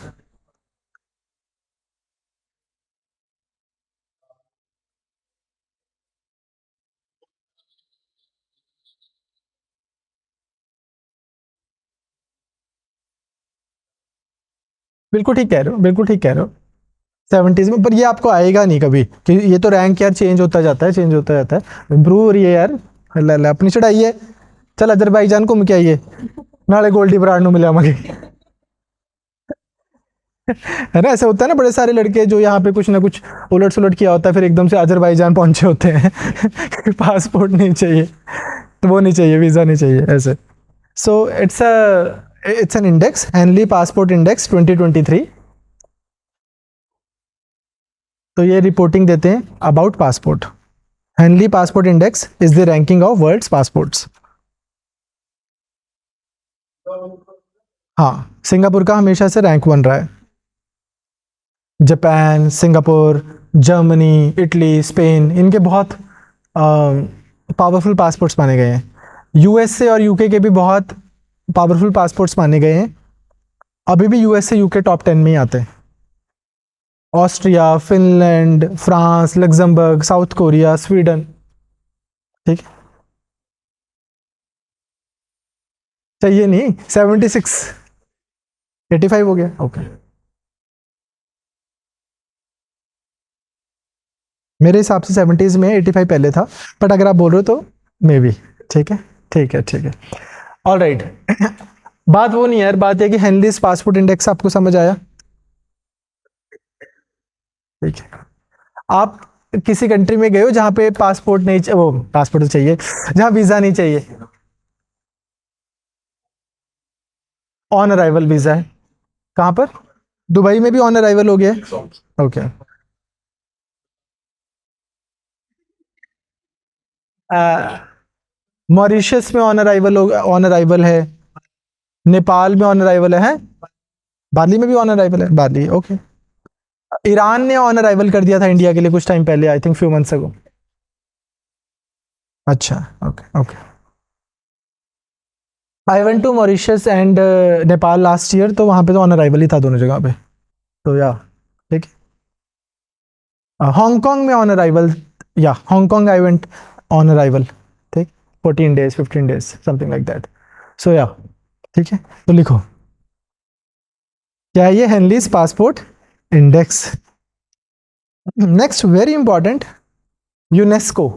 बिल्कुल ठीक कह रहे हो, बिल्कुल ठीक कह रहे हो। 70s में, पर ये आपको आएगा नहीं कभी, कि ये तो रैंक यार चेंज होता जाता है, चेंज होता जाता है, इम्प्रूव हो रही है यार। अल्लाह अल्लाह, अपनी चढ़ाई है। चल अजरबैजान घूम के आइए, नाले गोल्डी ब्रांड नु मिले मगे। है ना, ऐसे होता है ना, बड़े सारे लड़के जो यहाँ पे कुछ ना कुछ उलट सुलट किया होता है, फिर एकदम से अजरबैजान पहुंचे होते हैं। पासपोर्ट नहीं चाहिए, तो वो नहीं चाहिए, वीजा नहीं चाहिए, ऐसे। So it's an index, Henley passport index 2023। तो ये रिपोर्टिंग देते हैं about passport. Henley passport index is the ranking of world's passports. हाँ, सिंगापुर का हमेशा से रैंक 1 रहा है। Japan, Singapore, Germany, Italy, Spain, इनके बहुत पावरफुल पासपोर्ट्स माने गए हैं। यूएसए और यूके के भी बहुत पावरफुल पासपोर्ट्स माने गए हैं। अभी भी यूएसए यूके टॉप 10 में ही आते हैं। Austria, Finland, France, Luxembourg, south Korea, Sweden, ठीक है। चाहिए नहीं, 76, 85 हो गया, ओके। मेरे हिसाब से 70s में 85 पहले था, बट अगर आप बोल रहे हो तो मे बी, ठीक है, ठीक है, ठीक है। All right. बात वो नहीं है यार, बात है कि हेनलीज पासपोर्ट इंडेक्स आपको समझ आया? ठीक है। आप किसी कंट्री में गए हो जहां पे पासपोर्ट नहीं वो पासपोर्ट तो चाहिए, जहां वीजा नहीं चाहिए, ऑन अराइवल वीजा है? कहां पर? दुबई में भी ऑन अराइवल हो गया है, ओके। मॉरिशस में ऑन अराइवल हो, ऑन अराइवल है। नेपाल में ऑन अराइवल है? बाली में भी ऑन अराइवल है, बाली, ओके। ईरान ने ऑन अराइवल कर दिया था इंडिया के लिए कुछ टाइम पहले, I think few months ago. अच्छा, okay okay. I went to Mauritius and Nepal last year, तो वहाँ पे तो ऑन अराइवल ही था दोनों जगह पे, तो या ठीक है। हांगकांग में ऑन अराइवल, या Hong Kong I went on arrival, ठीक, 14 days 15 days something like that, so yeah ठीक है। तो लिखो क्या है ये, Henley's passport index. Next very important, UNESCO.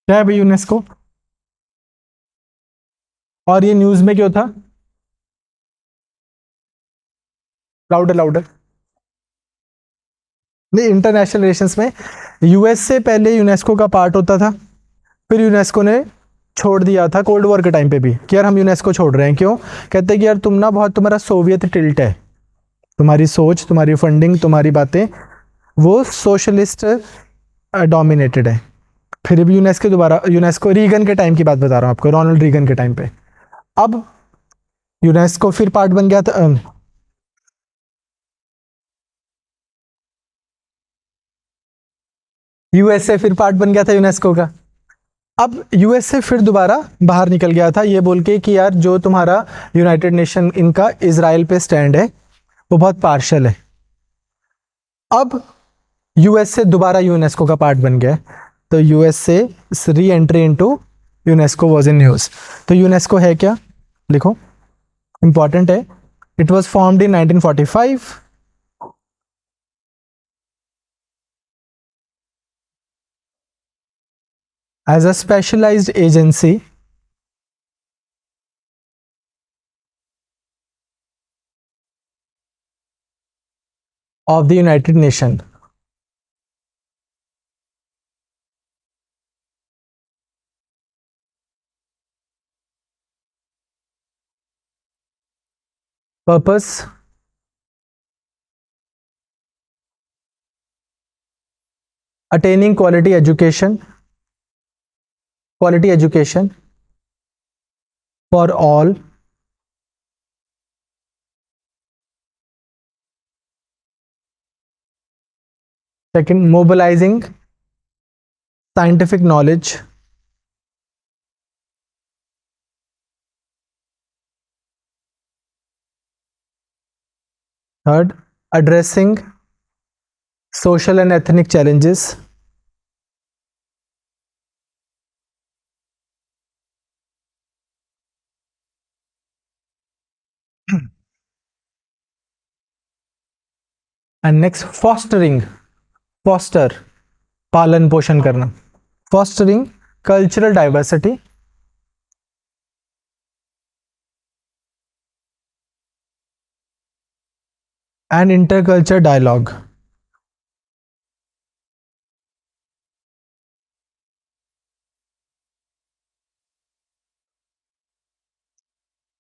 क्या है भाई यूनेस्को, और ये न्यूज में क्यों था? Louder louder. नहीं, इंटरनेशनल रिलेशंस में यूएस से पहले यूनेस्को का पार्ट होता था, फिर यूनेस्को ने छोड़ दिया था कोल्ड वॉर के टाइम पे भी कि यार हम यूनेस्को छोड़ रहे हैं। क्यों? कहते हैं कि यार तुम ना बहुत, तुम्हारा सोवियत टिल्ट है, तुम्हारी सोच, तुम्हारी फंडिंग, तुम्हारी बातें वो सोशलिस्ट डोमिनेटेड है। फिर भी यूनेस्को दोबारा, यूनेस्को रीगन के टाइम की बात बता रहा हूँ आपको, रोनाल्ड रीगन के टाइम पे, अब यूनेस्को फिर पार्ट बन गया था। यूएसए फिर पार्ट बन गया था यूनेस्को का। अब यूएसए फिर दोबारा बाहर निकल गया था ये बोल के कि यार जो तुम्हारा यूनाइटेड नेशन इनका इजराइल पे स्टैंड है वो बहुत पार्शल है। अब यूएसए दोबारा यूनेस्को का पार्ट बन गया, तो USA re entry into UNESCO was in news. तो यूनेस्को है क्या, लिखो, इंपॉर्टेंट है। It was formed in 1945 as a specialized agency of the United Nations. Purpose: attaining quality education for all, second, mobilizing scientific knowledge, third, addressing social and ethnic challenges, and next, foster, पालन पोषण करना, fostering cultural diversity and intercultural dialogue.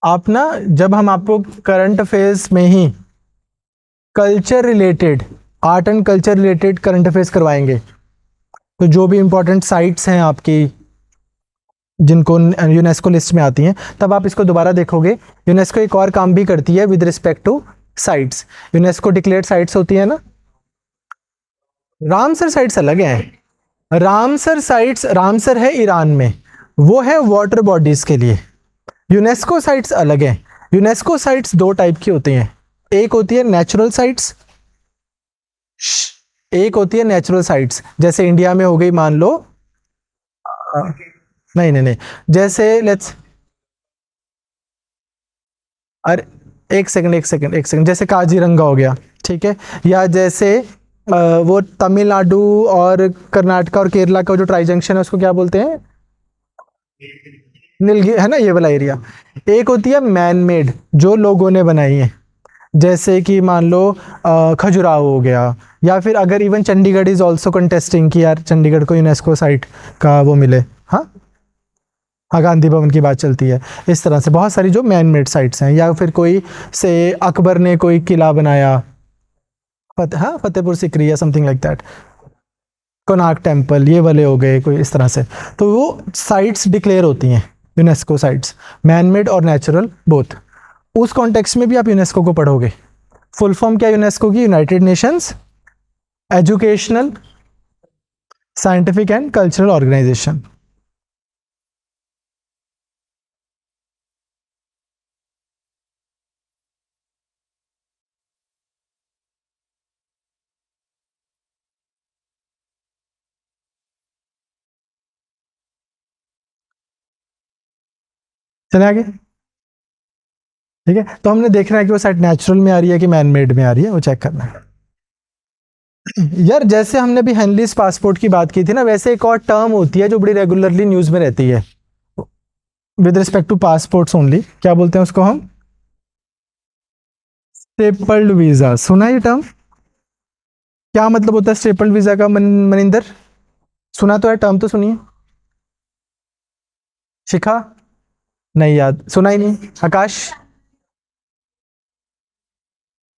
आप ना, जब हम आपको current affairs में ही culture related, art and culture related current affairs करवाएंगे, तो जो भी इंपॉर्टेंट साइट्स हैं आपकी जिनको यूनेस्को लिस्ट में आती हैं, तब आप इसको दोबारा देखोगे। यूनेस्को एक और काम भी करती है with respect to sites. UNESCO declared sites होती है ना, रामसर साइट्स अलग हैं। रामसर साइट्स, रामसर है ईरान में, वो है वाटर बॉडीज के लिए। यूनेस्को साइट्स अलग हैं। यूनेस्को साइट्स दो टाइप की होती हैं, एक होती है नेचुरल साइट्स, एक होती है नेचुरल साइट्स, जैसे इंडिया में हो गई मान लो, नहीं नहीं नहीं, जैसे लेट्स, अरे एक सेकंड, जैसे काजीरंगा हो गया, ठीक है, या जैसे वो तमिलनाडु और कर्नाटका और केरला का जो ट्राई जंक्शन है उसको क्या बोलते हैं, नीलगिरी है ना, ये वाला एरिया। एक होती है मैन मेड, जो लोगों ने बनाई है, जैसे कि मान लो खजुराहो हो गया, या फिर अगर even Chandigarh is also contesting कि यार चंडीगढ़ को यूनेस्को साइट का वो मिले। हाँ हाँ, गांधी भवन की बात चलती है। इस तरह से बहुत सारी जो मैन मेड साइट्स हैं, या फिर कोई से अकबर ने कोई किला बनाया, हाँ फतेहपुर सिकरी या something like that, Konark temple, ये वाले हो गए कोई इस तरह से। तो वो साइट्स डिक्लेयर होती हैं, यूनेस्को साइट्स, मैन मेड और नेचुरल बोथ। उस कॉन्टेक्स्ट में भी आप यूनेस्को को पढ़ोगे। फुल फॉर्म क्या यूनेस्को की? United Nations educational, scientific and cultural organization. चले आगे। ठीक है, तो हमने देखना है कि वो साइट नेचुरल में आ रही है कि मैन मेड में आ रही है, वो चेक करना है। यार जैसे हमने भी हेनलीज पासपोर्ट की बात की थी ना, वैसे एक और टर्म होती है जो बड़ी रेगुलरली न्यूज में रहती है with respect to passports only. क्या बोलते हैं उसको हम? Stapled visa. सुना है ये टर्म? क्या मतलब होता है स्टेपल्ड वीजा का? मनिंदर सुना तो है, टर्म तो सुनिए। शिखा नहीं याद, सुना ही नहीं। आकाश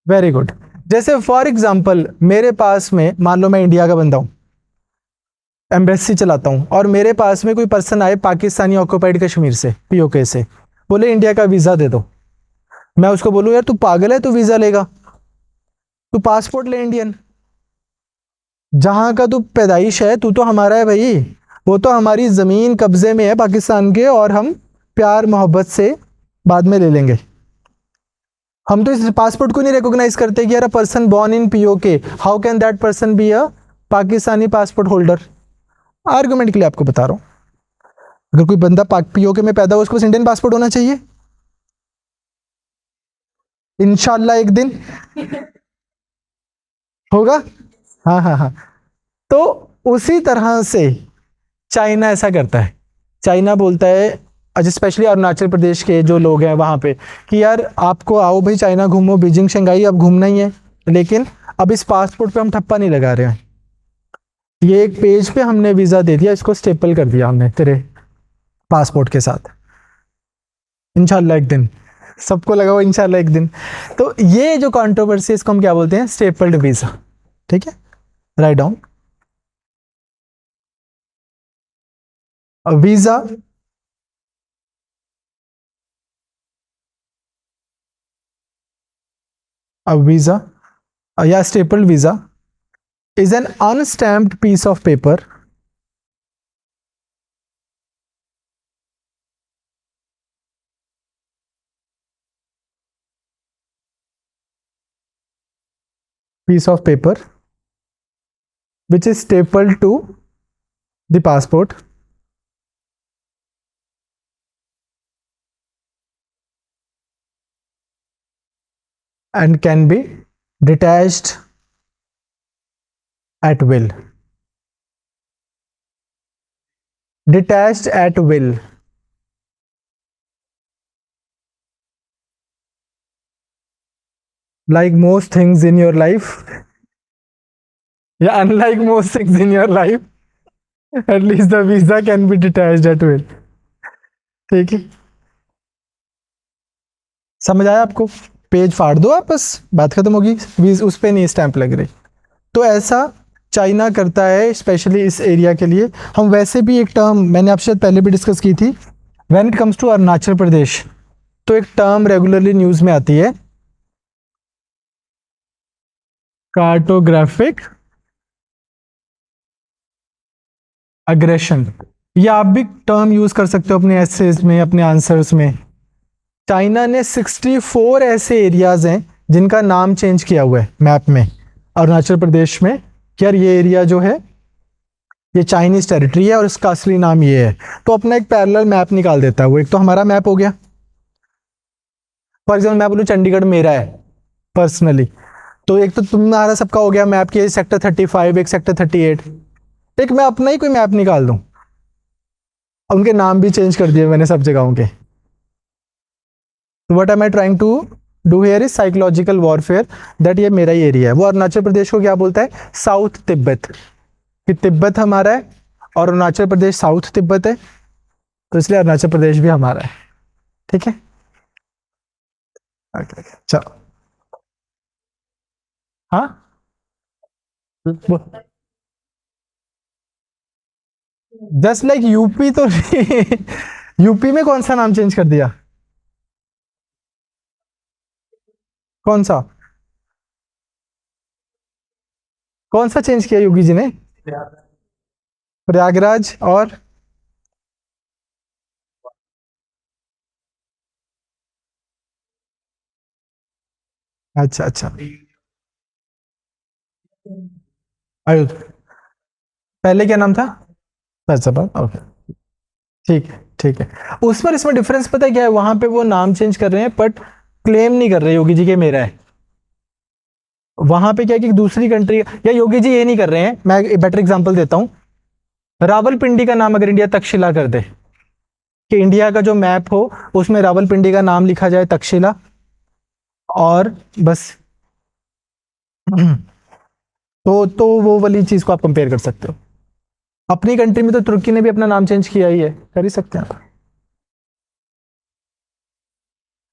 वेरी गुड। जैसे फॉर एग्जांपल मेरे पास में, मान लो मैं इंडिया का बंदा हूं, एम्बेसी चलाता हूं, और मेरे पास में कोई पर्सन आए पाकिस्तानी ऑक्यूपाइड कश्मीर से, पीओके से, बोले इंडिया का वीजा दे दो। मैं उसको बोलूं यार तू पागल है, तू वीजा लेगा? तू पासपोर्ट ले इंडियन, जहां का तू पैदाइश है, तू तो हमारा है भाई। वो तो हमारी जमीन कब्जे में है पाकिस्तान के, और हम प्यार मोहब्बत से बाद में ले लेंगे। हम तो इस पासपोर्ट को नहीं रिकॉग्नाइज करते कि यार person born in PoK, how can that person be a Pakistani passport holder. Argument के लिए आपको बता रहा हूं, अगर कोई बंदा पीओके में पैदा हो, उसको बस इंडियन पासपोर्ट होना चाहिए। इंशाल्लाह एक दिन होगा। हाँ हाँ हाँ। तो उसी तरह से चाइना ऐसा करता है। चाइना बोलता है, स्पेशली अरुणाचल प्रदेश के जो लोग हैं वहां पे, कि यार आपको आओ भाई चाइना घूमो, बीजिंग शंघाई अब घूमना ही है, लेकिन अब इस पासपोर्ट पे हम ठप्पा नहीं लगा रहे हैं। ये एक पेज पे हमने वीजा दे दिया, इसको स्टेपल कर दिया हमने तेरे पासपोर्ट के साथ। इंशाल्लाह एक दिन, सबको लगा हुआ इंशाल्लाह एक दिन। तो ये जो कंट्रोवर्सी, इसको हम क्या बोलते हैं? Stapled visa. ठीक है, write down. Visa, a visa, yeah, stapled visa is an unstamped piece of paper piece of paper which is stapled to the passport and can be detached at will. Detached at will. Like most things in your life. Yeah, unlike most things in your life, at least the visa can be detached at will. ठीक है, समझ आया आपको? Page फाड़ दो आप, बस बात खत्म होगी, उस पे नहीं स्टैंप लग रही। तो ऐसा चाइना करता है स्पेशली इस एरिया के लिए। हम वैसे भी एक टर्म मैंने आपसे पहले भी डिस्कस की थी, when it comes to Arunachal Pradesh, तो एक टर्म रेगुलरली न्यूज में आती है, कार्टोग्राफिक अग्रेशन। ये आप भी टर्म यूज कर सकते हो अपने एसेज में, अपने आंसर्स में। चाइना ने 64 ऐसे एरियाज हैं जिनका नाम चेंज किया हुआ है मैप में, अरुणाचल प्रदेश में, कि यार ये एरिया जो है ये चाइनीज टेरिटरी है और इसका असली नाम ये है। तो अपना एक पैरेलल मैप निकाल देता है वो। एक तो हमारा मैप हो गया, फॉर एग्जाम्पल मैं बोलूँ चंडीगढ़ मेरा है पर्सनली, तो एक तो तुम्हारा सबका हो गया मैप की सेक्टर 35, एक सेक्टर 38। एक मैं अपना ही कोई मैप निकाल दूं, उनके नाम भी चेंज कर दिए मैंने सब जगहों के। What am I trying to do here is psychological warfare, that ये मेरा ही एरिया है। वो अरुणाचल प्रदेश को क्या बोलता है? साउथ तिब्बत, कि तिब्बत हमारा है और अरुणाचल प्रदेश साउथ तिब्बत है, तो इसलिए अरुणाचल प्रदेश भी हमारा है। ठीक है, चलो। हाँ, जस्ट लाइक यूपी तो यूपी में कौन सा नाम चेंज कर दिया? कौन सा? कौन सा चेंज किया योगी जी ने? प्रयागराज और? अच्छा अच्छा। अयोध्या। पहले क्या नाम था? फैजाबाद, ओके। ठीक है ठीक है। उस पर इसमें डिफरेंस पता है क्या है? वहां पे वो नाम चेंज कर रहे हैं बट क्लेम नहीं कर रहे योगी जी के मेरा है। वहां पे क्या है कि दूसरी कंट्री, या योगी जी ये नहीं कर रहे हैं, मैं एक बेटर एग्जांपल देता हूं। रावलपिंडी का नाम अगर इंडिया तक्षशिला कर दे, कि इंडिया का जो मैप हो उसमें रावलपिंडी का नाम लिखा जाए तक्षशिला, और बस तो वो वाली चीज को आप कंपेयर कर सकते हो। अपनी कंट्री में तो तुर्की ने भी अपना नाम चेंज किया ही है, कर ही सकते हैं आप।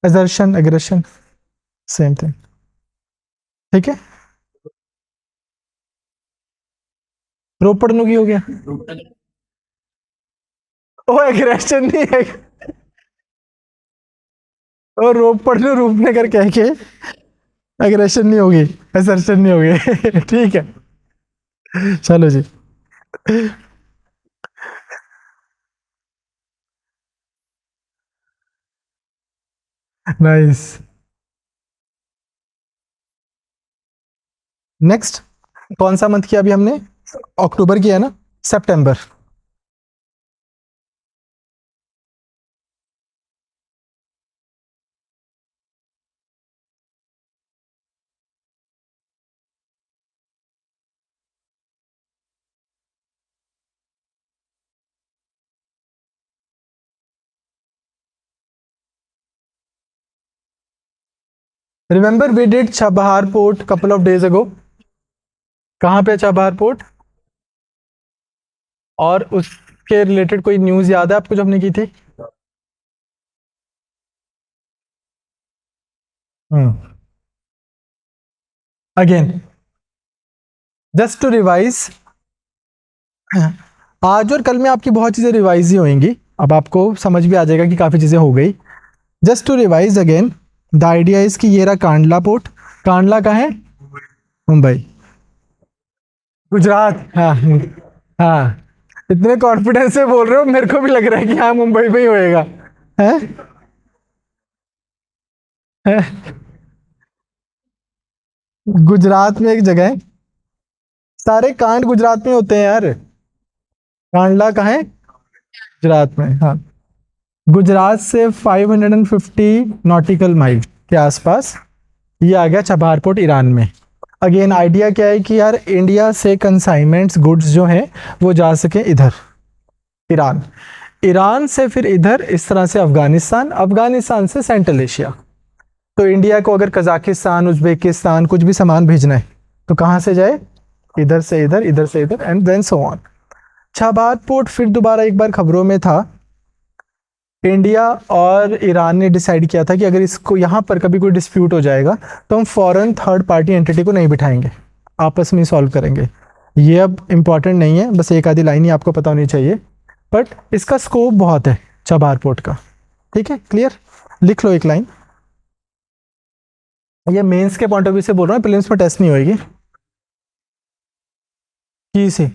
Assertion, aggression, same thing. ठीक है। रोपड़ नुकी हो गया। ओ एग्रेशन नहीं है। और रोपड़ ने रूपनगर कह के एग्रेशन नहीं होगी, एसर्शन नहीं होगी। ठीक है। चलो जी। नाइस। नेक्स्ट, कौन सा मंथ किया अभी हमने? अक्टूबर किया ना? सितंबर। Remember we did Chabahar port couple of days ago. कहाँ पे चाबहार पोर्ट? और उसके रिलेटेड कोई न्यूज याद है आपको जो हमने की थी? अगेन, जस्ट टू रिवाइज, आज और कल में आपकी बहुत चीजें रिवाइज ही होंगी। अब आपको समझ भी आ जाएगा कि काफी चीजें हो गई। Just to revise again, the idea is कि ये रहा कांडला पोर्ट। कांडला का है? मुंबई, गुजरात। हाँ हाँ। इतने कॉन्फिडेंस से बोल रहे हो, मेरे को भी लग रहा है कि हाँ मुंबई में ही होएगा। है? है? गुजरात में एक जगह है। सारे कांड गुजरात में होते हैं यार। कांडला कहाँ है? गुजरात में, हाँ। गुजरात से 550 नॉटिकल माइल के आसपास ये आ गया चबार पोर्ट ईरान में। अगेन आइडिया क्या है कि यार इंडिया से कंसाइनमेंट्स गुड्स जो हैं वो जा सके इधर, ईरान। ईरान से फिर इधर इस तरह से अफगानिस्तान, अफगानिस्तान से सेंट्रल एशिया। तो इंडिया को अगर कजाकिस्तान, उज्बेकिस्तान कुछ भी सामान भेजना है तो कहाँ से जाए? इधर से इधर, इधर से इधर, and then so on. Chabahar port फिर दोबारा एक बार खबरों में था। इंडिया और ईरान ने डिसाइड किया था कि अगर इसको यहाँ पर कभी कोई डिस्प्यूट हो जाएगा तो हम फॉरेन थर्ड पार्टी एंटिटी को नहीं बिठाएंगे, आपस में ही सॉल्व करेंगे। ये अब इंपॉर्टेंट नहीं है, बस एक आधी लाइन ही आपको पता होनी चाहिए, बट इसका स्कोप बहुत है चबार पोर्ट का। ठीक है, क्लियर? लिख लो एक लाइन। ये मेंस के पॉइंट ऑफ व्यू से बोल रहा हूँ, प्रीलिम्स में टेस्ट नहीं होएगी। की से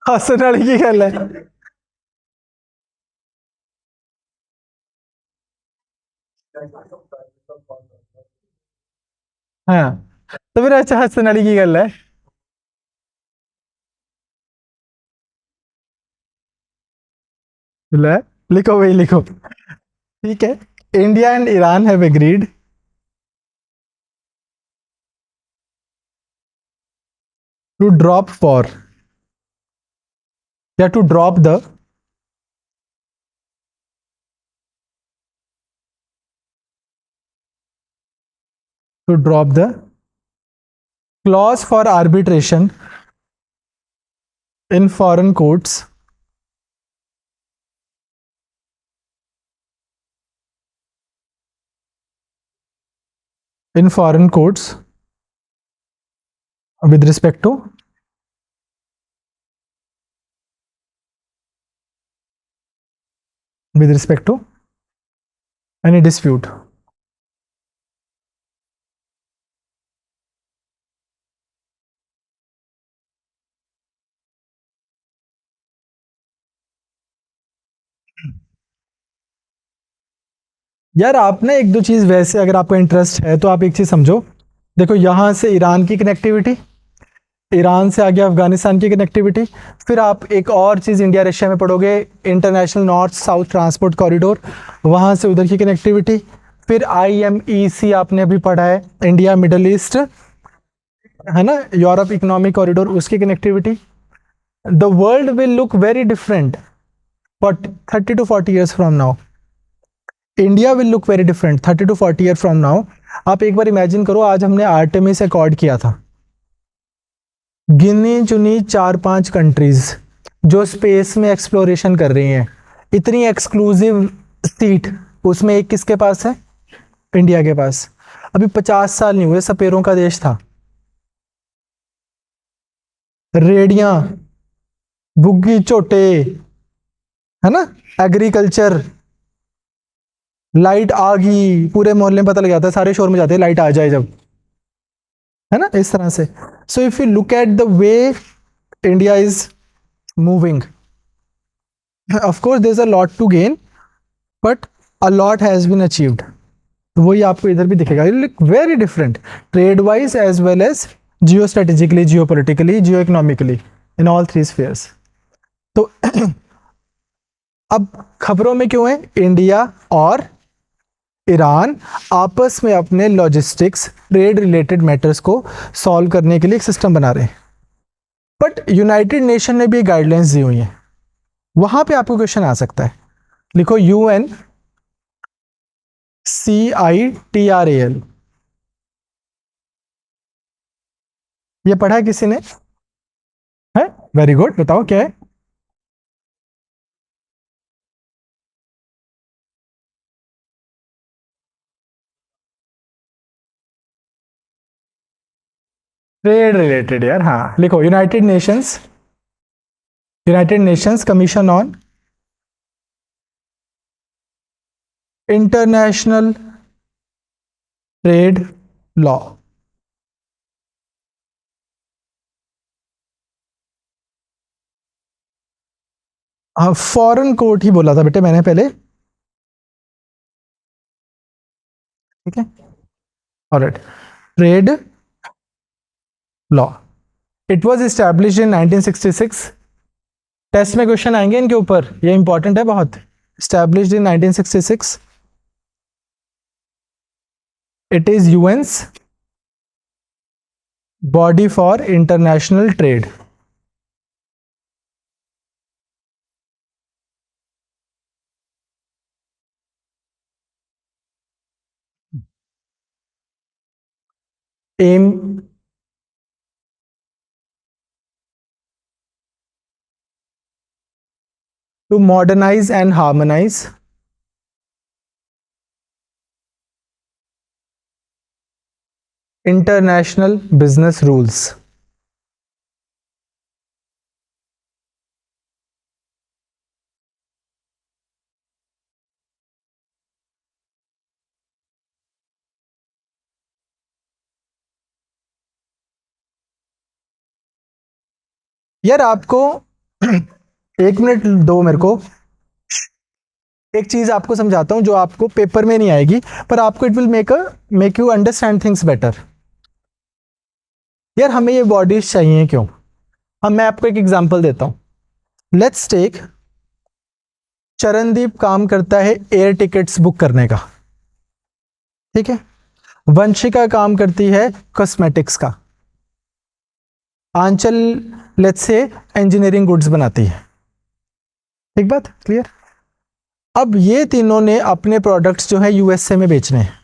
हसन वाली की गल है। हाँ, तो फिर अच्छा हसन वाली की गल है। ले, लिखो भाई लिखो। ठीक है। India and Iran have agreed to drop for, या to drop the, to drop the clause for arbitration in foreign courts in foreign courts with respect to with respect to any dispute. यार आप ना एक दो चीज़, वैसे अगर आपका interest है तो आप एक चीज़ समझो। देखो यहाँ से ईरान की कनेक्टिविटी, ईरान से आगे अफगानिस्तान की कनेक्टिविटी, फिर आप एक और चीज़ इंडिया रशिया में पढ़ोगे, international north south transport corridor, वहाँ से उधर की कनेक्टिविटी, फिर IMEC आपने अभी पढ़ा है, इंडिया मिडल ईस्ट, है ना, यूरोप इकोनॉमिक कॉरिडोर, उसकी connectivity. The world will look very different 30 to 40 years from now. India will look very different 30 to 40 year from now. आप एक बार इमेजिन करो, आज हमने आर्टेमिस अकॉर्ड किया था, गिनी चुनी 4-5 कंट्रीज जो स्पेस में एक्सप्लोरेशन कर रही हैं, इतनी एक्सक्लूसिव सीट उसमें एक किसके पास है? इंडिया के पास। अभी 50 साल नहीं हुए, सपेरों का देश था, रेडियां, बुग्गी झोटे, है ना, एग्रीकल्चर, लाइट आ गई, पूरे मोहल्ले में पता लग जाता है, सारे शोर में जाते हैं लाइट आ जाए जब, है ना, इस तरह से। So if you look at the way India is moving, of course there is a lot to gain but a lot has been achieved. वही आपको इधर भी दिखेगा, it look very different trade wise as well as geostrategically, geopolitically, geoeconomically, in all three spheres. तो अब खबरों में क्यों है? इंडिया और ईरान आपस में अपने लॉजिस्टिक्स, ट्रेड रिलेटेड मैटर्स को सॉल्व करने के लिए एक सिस्टम बना रहे हैं। बट यूनाइटेड नेशन ने भी गाइडलाइंस दी हुई हैं, वहां पे आपको क्वेश्चन आ सकता है। लिखो UNCITRAL, ये पढ़ा है किसी ने? है, वेरी गुड, बताओ क्या है? ट्रेड रिलेटेड यार, हाँ लिखो, United Nations Commission on International Trade Law. हाँ, फॉरेन कोर्ट ही बोला था बेटे मैंने पहले, ठीक है, alright, trade law, it was established in 1966। Test में क्वेश्चन आएंगे इनके ऊपर, ये इंपॉर्टेंट है बहुत। Established in 1966, it is UN's body for international trade. Aim to modernise and harmonise international business rules. यार आपको 1 मिनट दो मेरे को, एक चीज आपको समझाता हूं जो आपको पेपर में नहीं आएगी, पर आपको it will make you understand things better. यार हमें ये बॉडीज चाहिए क्यों? अब मैं आपको एक एग्जांपल देता हूं। लेट्स टेक, चरणदीप काम करता है एयर टिकट्स बुक करने का, ठीक है, वंशिका काम करती है कॉस्मेटिक्स का, आंचल लेट्स से इंजीनियरिंग गुड्स बनाती है, ठीक बात क्लियर? अब ये तीनों ने अपने प्रोडक्ट्स जो है USA में बेचने हैं।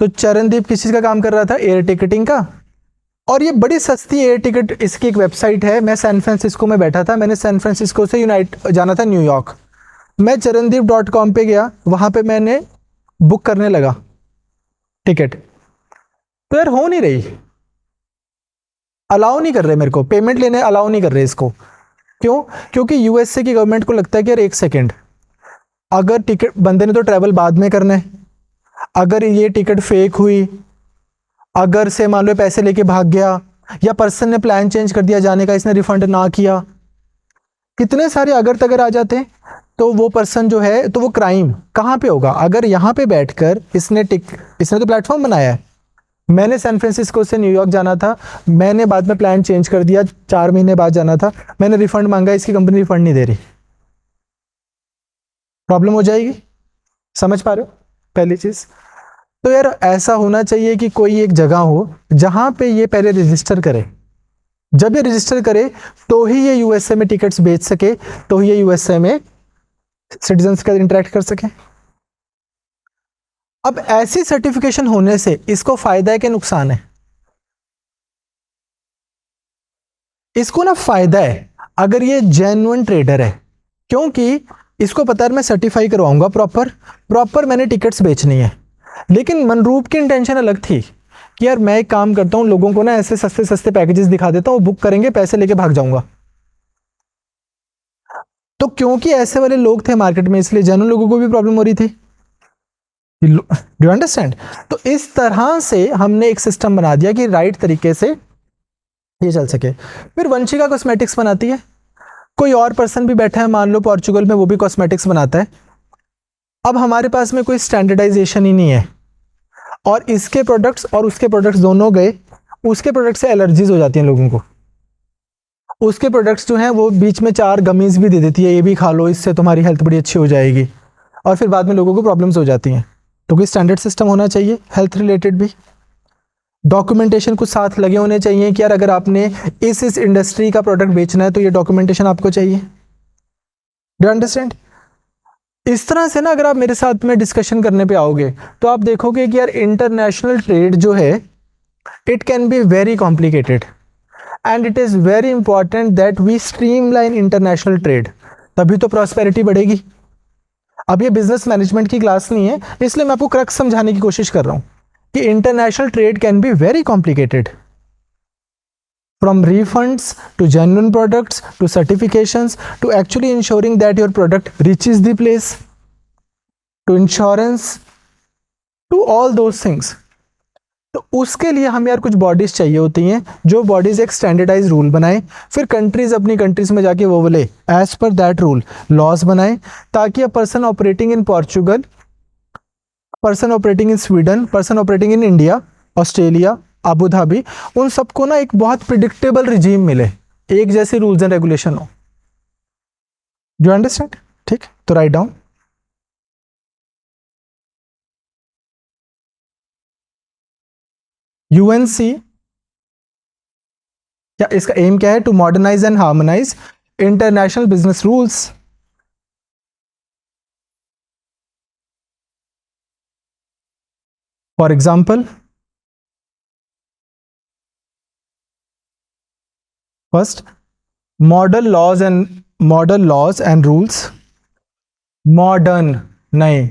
तो चरणदीप किस चीज का काम कर रहा था? एयर टिकटिंग का। और ये बड़ी सस्ती एयर टिकट, इसकी एक वेबसाइट है। मैं सैन फ्रांसिस्को में बैठा था, मैंने सैन फ्रांसिस्को से जाना था न्यूयॉर्क। मैं charandeep.com पे गया, वहां पे मैंने बुक करने लगा टिकट, तो यार हो नहीं रही, अलाउ नहीं कर रहे मेरे को, पेमेंट लेने अलाउ नहीं कर रहे इसको। क्यों? क्योंकि USA की गवर्नमेंट को लगता है कि यार एक सेकेंड, अगर टिकट बंदे ने तो ट्रैवल बाद में करना है, अगर ये टिकट फेक हुई, अगर से मान लो पैसे लेके भाग गया, या पर्सन ने प्लान चेंज कर दिया जाने का, इसने रिफंड ना किया, कितने सारे अगर तगर आ जाते हैं। तो वो पर्सन जो है, तो वो क्राइम कहाँ पे होगा? अगर यहाँ पे बैठकर इसने तो प्लेटफॉर्म बनाया है। मैंने सैन फ्रांसिस्को से न्यूयॉर्क जाना था, मैंने बाद में प्लान चेंज कर दिया, 4 महीने बाद जाना था, मैंने रिफंड मांगा, इसकी कंपनी रिफंड नहीं दे रही, प्रॉब्लम हो जाएगी। समझ पा रहे हो पहली चीज? तो यार ऐसा होना चाहिए कि कोई एक जगह हो जहां पे ये पहले रजिस्टर करे, जब ये रजिस्टर करे तो ही ये यूएसए में टिकट्स बेच सके, तो ही ये यूएसए में सिटीजन्स का इंटरेक्ट कर सके। अब ऐसी सर्टिफिकेशन होने से इसको फायदा है कि नुकसान है? इसको ना फायदा है, अगर ये जेन्युइन ट्रेडर है, क्योंकि इसको पता है मैं सर्टिफाई करवाऊंगा प्रॉपर प्रॉपर मैंने टिकट्स बेचनी है। लेकिन मनरूप की इंटेंशन अलग थी कि यार मैं एक काम करता हूं, लोगों को ना ऐसे सस्ते सस्ते पैकेजेस दिखा देता हूं, वो बुक करेंगे, पैसे लेके भाग जाऊंगा। तो क्योंकि ऐसे वाले लोग थे मार्केट में, इसलिए जेन्युइन लोगों को भी प्रॉब्लम हो रही थी। Do you understand? तो इस तरह से हमने एक सिस्टम बना दिया कि राइट तरीके से ये चल सके। फिर वंशिका कॉस्मेटिक्स बनाती है, कोई और पर्सन भी बैठा है मान लो पोर्चुगल में, वो भी कॉस्मेटिक्स बनाता है। अब हमारे पास में कोई स्टैंडर्डाइजेशन ही नहीं है, और इसके प्रोडक्ट्स और उसके प्रोडक्ट्स दोनों गए, उसके प्रोडक्ट से एलर्जीज हो जाती हैं लोगों को। उसके प्रोडक्ट्स जो हैं वो बीच में 4 गमीज भी दे देती है, ये भी खा लो, इससे तुम्हारी हेल्थ बड़ी अच्छी हो जाएगी, और फिर बाद में लोगों को प्रॉब्लम्स हो जाती हैं। तो कोई स्टैंडर्ड सिस्टम होना चाहिए हेल्थ रिलेटेड भी। डॉक्यूमेंटेशन कुछ साथ लगे होने चाहिए कि यार अगर आपने इस इंडस्ट्री का प्रोडक्ट बेचना है तो ये डॉक्यूमेंटेशन आपको चाहिए। Do understand? इस तरह से ना अगर आप मेरे साथ में डिस्कशन करने पे आओगे तो आप देखोगे कि यार इंटरनेशनल ट्रेड जो है it can be very complicated, and it is very important that we streamline international trade, तभी तो प्रॉस्पेरिटी बढ़ेगी। अब ये बिजनेस मैनेजमेंट की क्लास नहीं है, इसलिए मैं आपको क्रक्स समझाने की कोशिश कर रहा हूं कि international trade can be very complicated, from refunds to genuine products to certifications to actually ensuring that your product reaches the place, to insurance, to all those things। तो उसके लिए हमें यार कुछ बॉडीज चाहिए होती हैं, जो बॉडीज एक स्टैंडर्डाइज रूल बनाए, फिर कंट्रीज अपनी कंट्रीज में जाके वो बोले as per that rule laws बनाए, ताकि a person operating in Portugal, person operating in Sweden, person operating in India, Australia, Abu Dhabi, उन सबको ना एक बहुत प्रिडिक्टेबल रिजीम मिले, एक जैसे रूल्स एंड रेगुलेशन हो। Do understand? ठीक, तो राइट डाउन। यूएनसी, क्या इसका एम क्या है? To modernise and harmonise international business rules. For example, first model laws and rules, modern नए,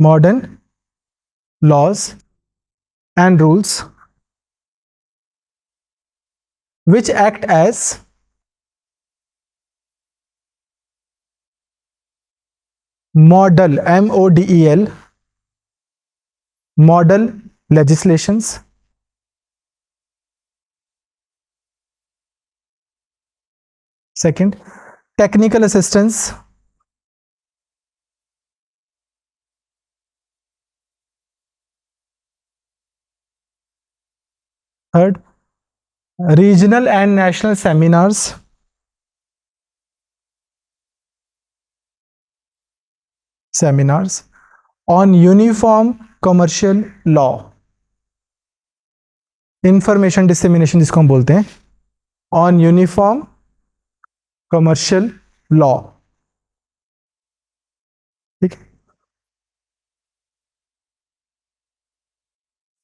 modern laws and rules which act as model, MODEL, model legislations. Second, technical assistance. Third, regional and national seminars on uniform commercial law, information dissemination जिसको हम बोलते हैं, on uniform commercial law. ठीक,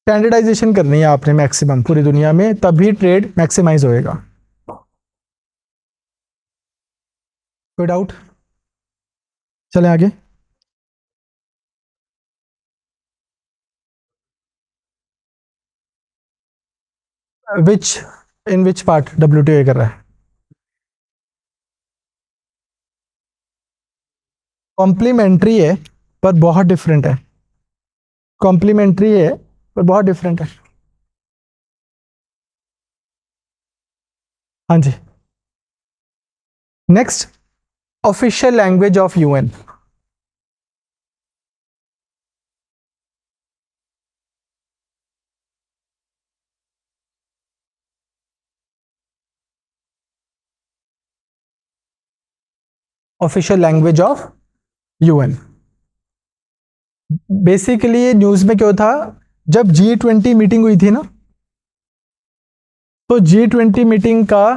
standardisation करनी है आपने maximum पूरी दुनिया में, तभी ट्रेड मैक्सिमाइज होएगा। कोई डाउट? चलें आगे। विच इन विच पार्ट WTO कर रहा है? कॉम्प्लीमेंट्री है पर बहुत डिफरेंट है। कॉम्प्लीमेंट्री है पर बहुत डिफरेंट है। हाँ जी। Next, official language of UN। Official language of UN। Basically news में क्या था, जब G20 मीटिंग हुई थी ना, तो G20 मीटिंग का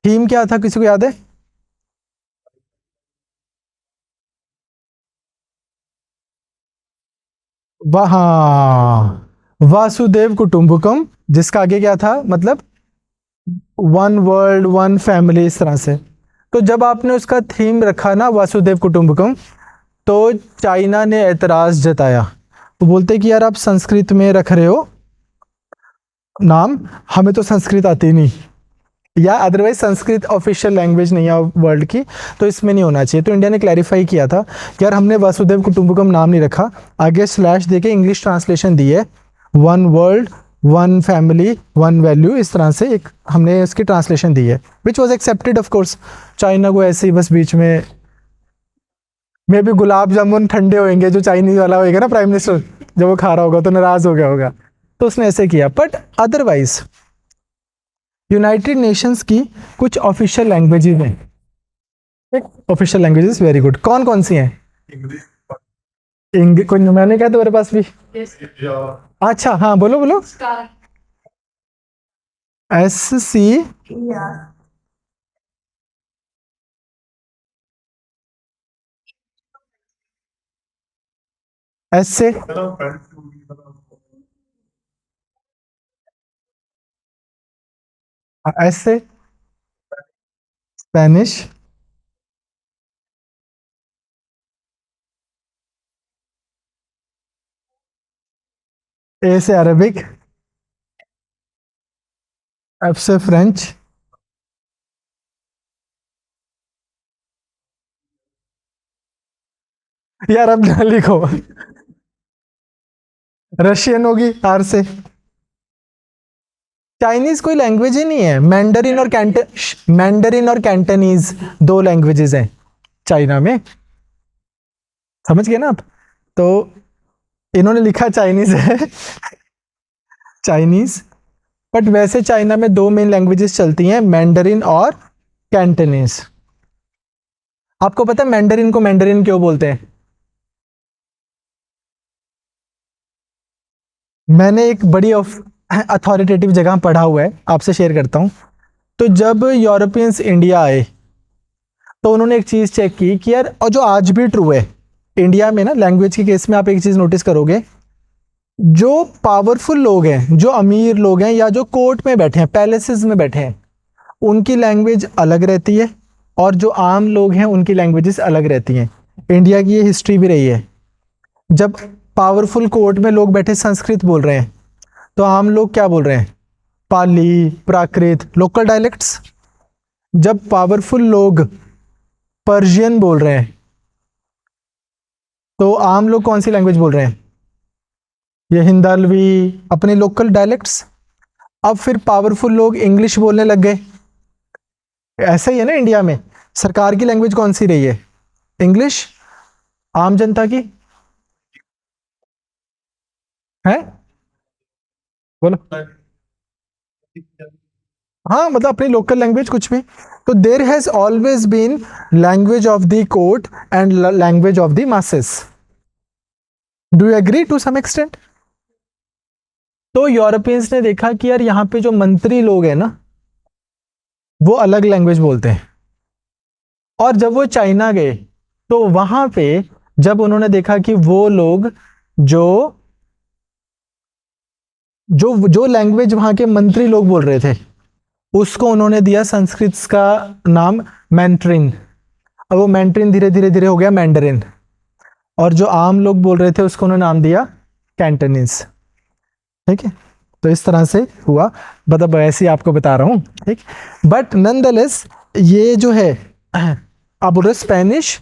थीम क्या था, किसी को याद है? वहाँ वासुदेव कुटुंबकम, जिसका आगे क्या था, मतलब वन वर्ल्ड वन फैमिली, इस तरह से। तो जब आपने उसका थीम रखा ना वासुदेव कुटुंबकम, तो चाइना ने एतराज जताया। वो बोलते कि यार आप संस्कृत में रख रहे हो नाम, हमें तो संस्कृत आती नहीं, या अदरवाइज संस्कृत ऑफिशियल लैंग्वेज नहीं है वर्ल्ड की, तो इसमें नहीं होना चाहिए। तो इंडिया ने क्लैरिफाई किया था कि यार हमने वासुदेव कुटुंबकम नाम नहीं रखा, आगे स्लैश देके इंग्लिश ट्रांसलेशन दी है, one world one family one value, इस तरह से एक हमने इसकी ट्रांसलेशन दी है, which was accepted of course. China को ऐसे ही बस बीच में मे भी गुलाब जामुन ठंडे होंगे, जो चाइनीज वाला होएगा ना प्राइम मिनिस्टर, जब वो खा रहा होगा तो नाराज हो गया होगा, तो उसने ऐसे किया। बट अदरवाइज यूनाइटेड नेशंस की कुछ ऑफिशियल लैंग्वेजेस हैं। ऑफिशियल लैंग्वेजेस वेरी गुड, कौन कौन सी हैं? इंग्लिश, कोई मैंने कहा तुम्हारे पास भी? अच्छा हाँ, बोलो बोलो। SC, एस से एस से स्पेनिश, A से अरबिक, F से फ्रेंच, यार अब ना लिखो। रशियन होगी R से। चाइनीज कोई लैंग्वेज ही नहीं है, मैंडरिन और कैंटनीज दो लैंग्वेजेस हैं चाइना में, समझ गए ना आप? तो इन्होंने लिखा चाइनीज है, चाइनीज, बट वैसे चाइना में दो मेन लैंग्वेजेस चलती हैं, मैंडरिन और कैंटनीज। आपको पता है मैंडरिन को मैंडरिन क्यों बोलते हैं? मैंने एक बड़ी अथॉरिटेटिव जगह पढ़ा हुआ है, आपसे शेयर करता हूं। तो जब यूरोपियंस इंडिया आए, तो उन्होंने एक चीज चेक की कि यार, और जो आज भी ट्रू है इंडिया में ना, लैंग्वेज के केस में आप एक चीज नोटिस करोगे, जो पावरफुल लोग हैं, जो अमीर लोग हैं, या जो कोर्ट में बैठे हैं, पैलेसेस में बैठे हैं, उनकी लैंग्वेज अलग रहती है, और जो आम लोग हैं उनकी लैंग्वेजेस अलग रहती हैं। इंडिया की ये हिस्ट्री भी रही है। जब पावरफुल कोर्ट में लोग बैठे संस्कृत बोल रहे हैं, तो आम लोग क्या बोल रहे हैं? पाली, प्राकृत, लोकल डायलेक्ट्स। जब पावरफुल लोग पर्शियन बोल रहे हैं, तो आम लोग कौन सी लैंग्वेज बोल रहे हैं? ये हिंदलवी, अपने लोकल डायलेक्ट्स। अब फिर पावरफुल लोग इंग्लिश बोलने लग गए। ऐसा ही है ना, इंडिया में सरकार की लैंग्वेज कौन सी रही है? इंग्लिश। आम जनता की है, बोलो। हाँ, मतलब अपनी लोकल लैंग्वेज कुछ भी। तो there has always been language of the court and language of the masses. Do you agree to some extent? तो यूरोपियंस ने देखा कि यार यहाँ पे जो मंत्री लोग हैं ना, वो अलग लैंग्वेज बोलते हैं। और जब वो चाइना गए, तो वहां पे जब उन्होंने देखा कि वो लोग जो जो जो लैंग्वेज वहां के मंत्री लोग बोल रहे थे, उसको उन्होंने दिया संस्कृत का नाम मैंड्रिन। अब वो मैंड्रिन धीरे धीरे धीरे हो गया मैंडरिन, और जो आम लोग बोल रहे थे उसको उन्होंने नाम दिया कैंटनीज। ठीक है। तो इस तरह से हुआ, मतलब ऐसे ही आपको बता रहा हूँ, ठीक। बट नॉनदलेस ये जो है आप बोल रहे Spanish,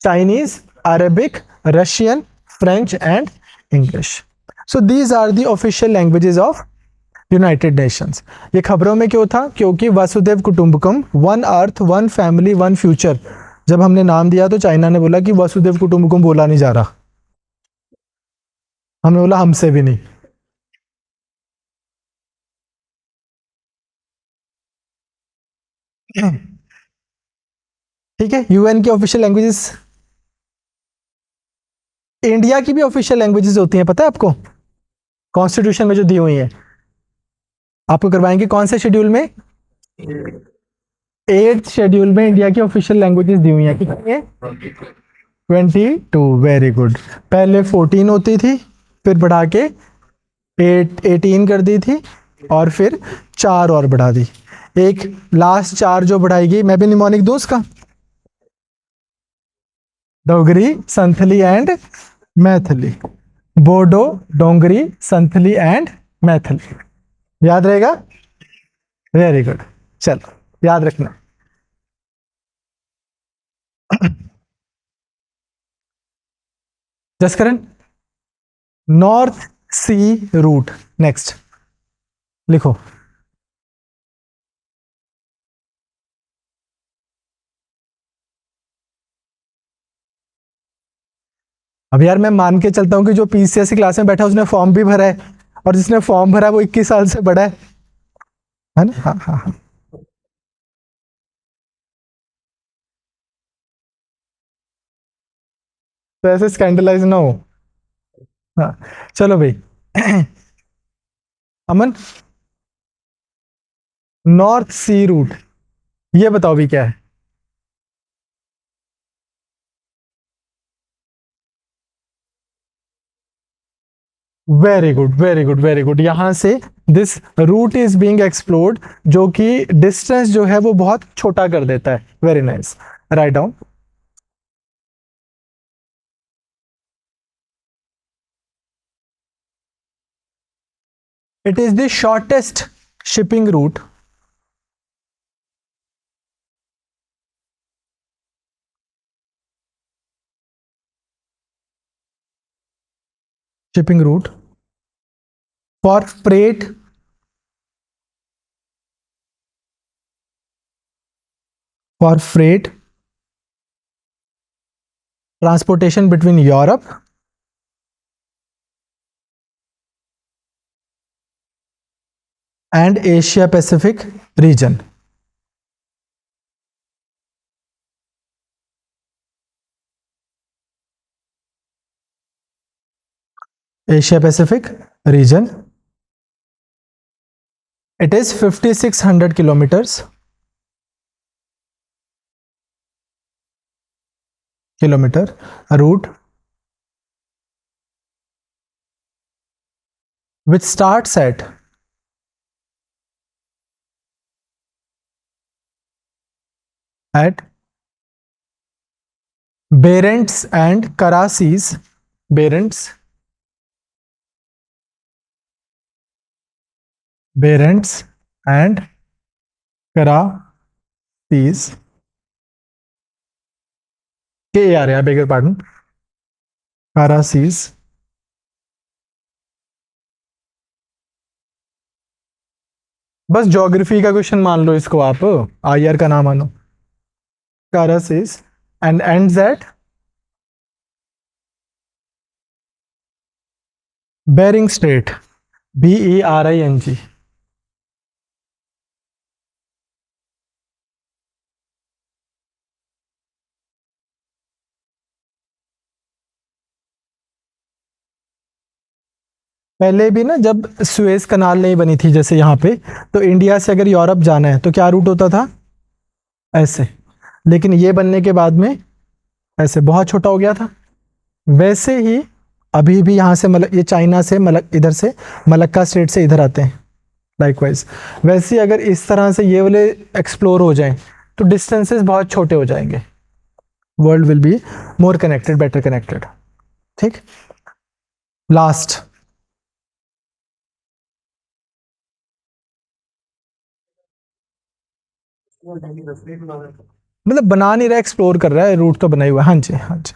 Chinese, Arabic, Russian, French and English. So these are the official languages of United Nations. ये खबरों में क्यों था? क्योंकि वसुदेव कुटुंबकम, one earth one family one future, जब हमने नाम दिया तो चाइना ने बोला कि वसुदेव कुटुंबकम बोला नहीं जा रहा, हमने बोला हमसे भी नहीं। ठीक है, यूएन की ऑफिशियल लैंग्वेजेस, इंडिया की भी ऑफिशियल लैंग्वेजेस होती हैं, पता है आपको? कॉन्स्टिट्यूशन में जो दी हुई है, आपको करवाएंगे कौन से शेड्यूल में? 8th शेड्यूल में इंडिया की ऑफिशियल लैंग्वेजेस दी हुई हैं। कितनी है? 22। Very good. पहले 14 होती थी, फिर बढ़ा के 18 कर दी थी, और फिर 4 और बढ़ा दी। एक लास्ट 4 जो बढ़ाएगी, मैं भी निमोनिक दूं उसका? डोगरी, संथली एंड मैथिली। बोडो, डोंगरी, संथली एंड मैथिली। याद रहेगा? वेरी गुड, चलो याद रखना। Jaskaran, north sea route, next लिखो। अब यार मैं मान के चलता हूं कि जो पीसीएस की क्लास में बैठा उसने फॉर्म भी भरा है, और जिसने फॉर्म भरा वो 21 साल से बड़ा है ना? हाँ हाँ हाँ। तो ऐसे स्कैंडलाइज ना हो। हाँ, चलो भाई। अमन, नॉर्थ सी रूट, ये बताओ भी क्या है? Very good very good very good. यहां से this route is being explored, जो कि डिस्टेंस जो है वो बहुत छोटा कर देता है। Very nice, write down. It is the shortest shipping root, shipping route for freight, for freight transportation between Europe and Asia Pacific region. Asia Pacific region. It is 5600 kilometers. Kilometer route which starts at Barents and Karasis. Barents, Barents and Karasis. KAR, beg your pardon. Karasis. बस geography का question मान लो इसको, आप IR का नाम मानो। Karasis and ends at Bering Strait. BERING. पहले भी ना, जब सुएज कनाल नहीं बनी थी जैसे यहाँ पे, तो इंडिया से अगर यूरोप जाना है तो क्या रूट होता था? ऐसे। लेकिन ये बनने के बाद में ऐसे बहुत छोटा हो गया था। वैसे ही अभी भी यहाँ से ये चाइना से इधर से मलक्का स्टेट से इधर आते हैं, लाइकवाइज। वैसे ही अगर इस तरह से ये वाले एक्सप्लोर हो जाएं तो डिस्टेंसेस बहुत छोटे हो जाएंगे, world will be more connected, better connected. ठीक, लास्ट मतलब बना नहीं रहा, एक्सप्लोर कर रहा है, रूट तो बनाई हुआ है। हाँ जी, हाँ जी।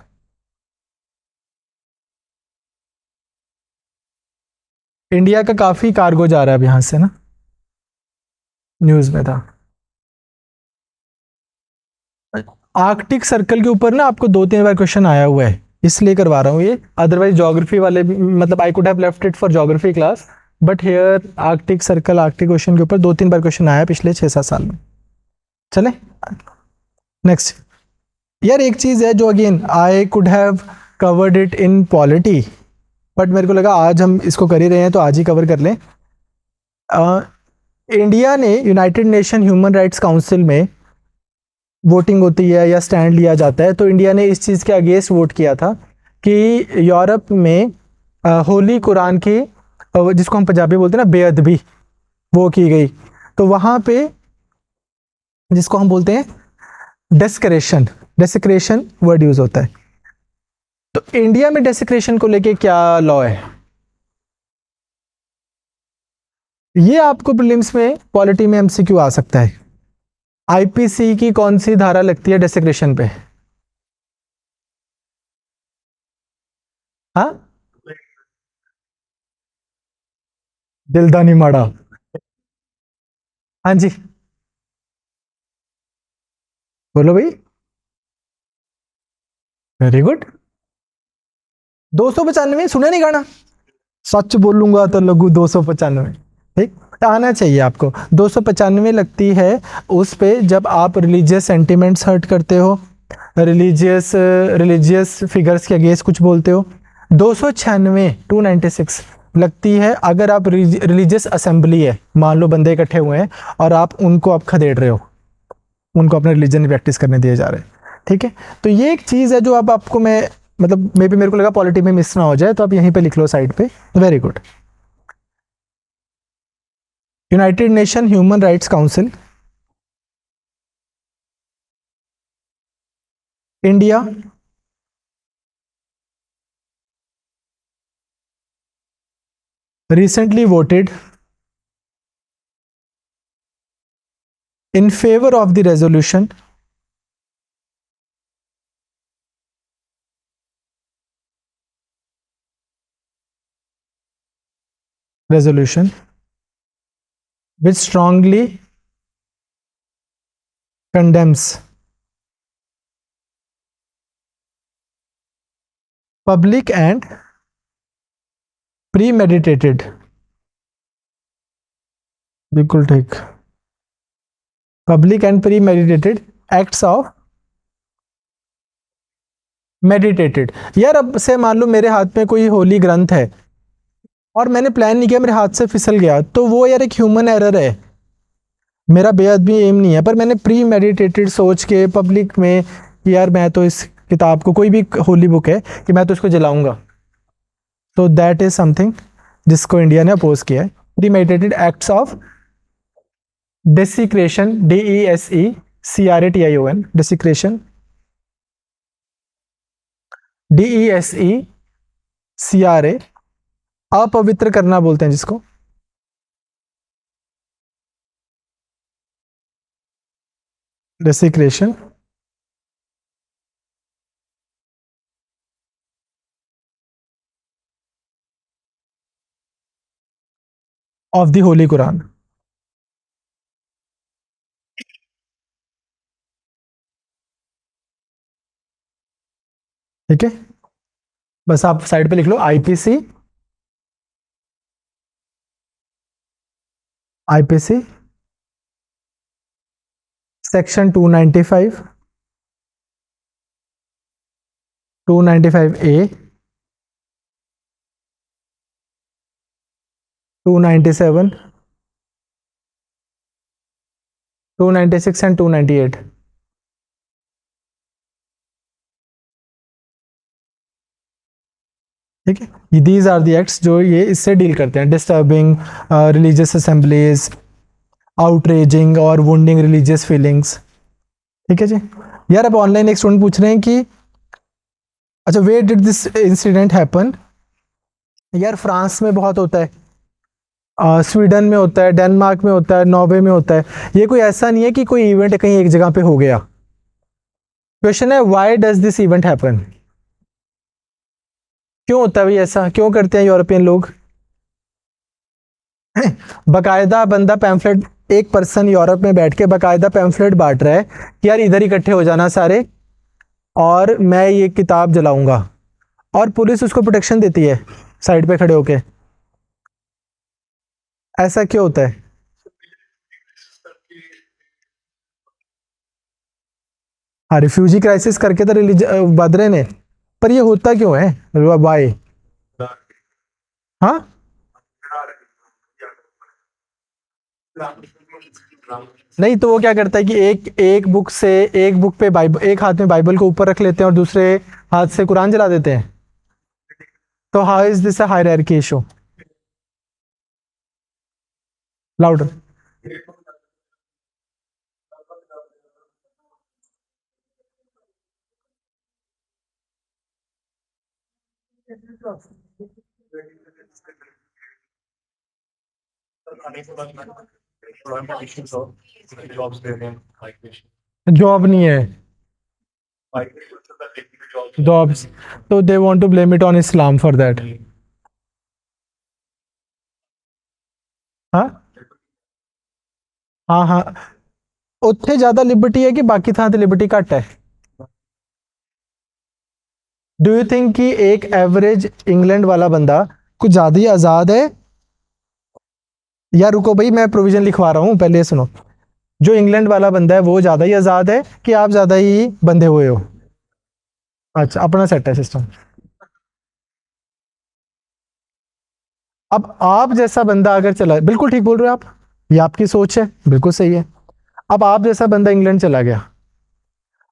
इंडिया का काफी कार्गो जा रहा है अब यहाँ से ना, न्यूज में था। आर्कटिक सर्कल के ऊपर ना आपको 2-3 बार क्वेश्चन आया हुआ है, इसलिए करवा रहा हूँ ये। अदरवाइज ज्योग्राफी वाले भी, मतलब I could have left it for geography class, but here Arctic circle, Arctic ocean के ऊपर 2-3 बार क्वेश्चन आया पिछले 6-7 साल में। चले नेक्स्ट। यार एक चीज है जो again I could have covered it in polity, but मेरे को लगा आज हम इसको कर ही रहे हैं तो आज ही कवर कर लें। इंडिया ने United nation human rights council में वोटिंग होती है या स्टैंड लिया जाता है, तो इंडिया ने इस चीज़ के अगेंस्ट वोट किया था कि यूरोप में होली कुरान की, जिसको हम पंजाबी बोलते हैं ना, बेअदबी वो की गई। तो वहाँ पे जिसको हम बोलते हैं डेस्क्रेशन, डेसिक्रेशन वर्ड यूज होता है। तो इंडिया में डेसिक्रेशन को लेके क्या लॉ है? ये आपको प्रीलिम्स में, पॉलिटी में एमसीक्यू आ सकता है। आईपीसी की कौन सी धारा लगती है डेसिक्रेशन पे? हाँ, दिलदानी माड़ा। हाँ जी, बोलो भाई। Very good. 295 सुने नहीं गाना? सच बोलूंगा तो लगू 295। ठीक, तो आना चाहिए आपको। 295 लगती है उस पे जब आप रिलीजियस सेंटिमेंट्स हर्ट करते हो, रिलीजियस रिलीजियस फिगर्स के अगेंस्ट कुछ बोलते हो। 296 296 लगती है अगर आप रिलीजियस असेंबली है, मान लो बंदे इकट्ठे हुए हैं और आप उनको आप खदेड़ रहे हो, उनको अपने रिलीजन प्रैक्टिस करने दिए जा रहे हैं। ठीक है, तो ये एक चीज़ है जो अब आपको मैं, मतलब मे बी मेरे को लगा पॉलिटी में मिस ना हो जाए, तो आप यहीं पे लिख लो साइड पे। Very good. United nation human rights council, India recently voted in favor of the resolution which strongly condemns public and premeditated, बिल्कुल ठीक, public and premeditated acts of meditated. यार अब से मान लो मेरे हाथ में कोई होली ग्रंथ है और मैंने प्लान नहीं किया, मेरे हाथ से फिसल गया, तो वो यार एक ह्यूमन एरर है, मेरा बेअदबी एम नहीं है, पर मैंने प्री मेडिटेटेड सोच के पब्लिक में कि यार मैं तो इस किताब को, कोई भी होली बुक है, कि मैं तो इसको जलाऊंगा, तो दैट इज समथिंग जिसको इंडिया ने अपोज किया है। Premeditated acts of desecration, DESECRATION, desecration, DESECRA, अपवित्र करना बोलते हैं जिसको, desecration of the holy Quran. ठीक है, बस आप साइड पे लिख लो IPC, IPC section 295, 295A, 297, 296 and 298। ठीक है, दीज आर दी एक्ट्स जो ये इससे डील करते हैं, डिस्टर्बिंग रिलीजियस असेंबलीज, आउटरेजिंग और वुंडिंग रिलीजियस फीलिंग्स। ठीक है जी। यार अब ऑनलाइन एक स्टूडेंट पूछ रहे हैं कि अच्छा, where did this incident happen? यार फ्रांस में बहुत होता है, स्वीडन में होता है, डेनमार्क में होता है, नॉर्वे में होता है। ये कोई ऐसा नहीं है कि कोई इवेंट कहीं एक जगह पे हो गया। क्वेश्चन है why does this event happen, क्यों होता है भाई ऐसा, क्यों करते हैं यूरोपियन लोग। बकायदा बंदा पैम्फलेट, एक पर्सन यूरोप में बैठ के बकायदा पैम्फलेट बांट रहा है कि यार इधर इकट्ठे हो जाना सारे और मैं ये किताब जलाऊंगा, और पुलिस उसको प्रोटेक्शन देती है साइड पे खड़े होके। ऐसा क्यों होता है? हाँ, रिफ्यूजी क्राइसिस करके तो बदरे ने, पर ये होता क्यों है, वाई? हाँ, नहीं तो वो क्या करता है कि एक एक बुक से, एक बुक पे बाइबल, एक हाथ में बाइबल को ऊपर रख लेते हैं और दूसरे हाथ से कुरान जला देते हैं। तो how is this a hierarchy issue? Louder. Job नहीं है, जॉब्स, तो they want to blame it on Islam for that. हाँ हाँ हाँ, उत्थे ज्यादा लिबर्टी है कि बाकी थां ते लिबर्टी घट है? डू यू थिंक कि एक एवरेज इंग्लैंड वाला बंदा कुछ ज्यादा ही आजाद है? या रुको भाई, मैं प्रोविजन लिखवा रहा हूँ, पहले ये सुनो। जो इंग्लैंड वाला बंदा है वो ज्यादा ही आजाद है कि आप ज्यादा ही बंधे हुए हो? अच्छा, अपना सेट है सिस्टम। अब आप जैसा बंदा अगर चला, बिल्कुल ठीक बोल रहे हो आप, ये आपकी सोच है, बिल्कुल सही है। अब आप जैसा बंदा इंग्लैंड चला गया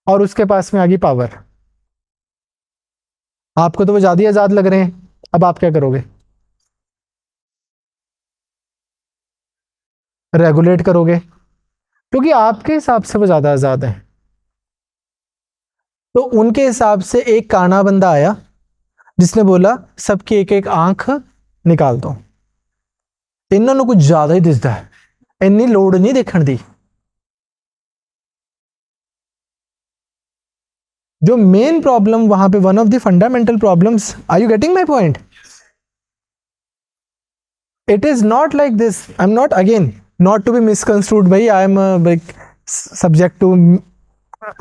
और उसके पास में आ गई पावर, आपको तो वो ज्यादा ही आजाद लग रहे हैं, अब आप क्या करोगे? रेगुलेट करोगे, क्योंकि आपके हिसाब से वो ज्यादा आजाद है। तो उनके हिसाब से एक काना बंदा आया जिसने बोला सबकी एक एक आंख निकाल दो। इन्होंने कुछ ज्यादा ही दिसदा है, इन्नी लोड़ नहीं देखने दी। जो मेन प्रॉब्लम वहां पे, one of the fundamental problems, are you getting my point? It is not like this, I am not, again not to be misconstrued भाई, I am subject to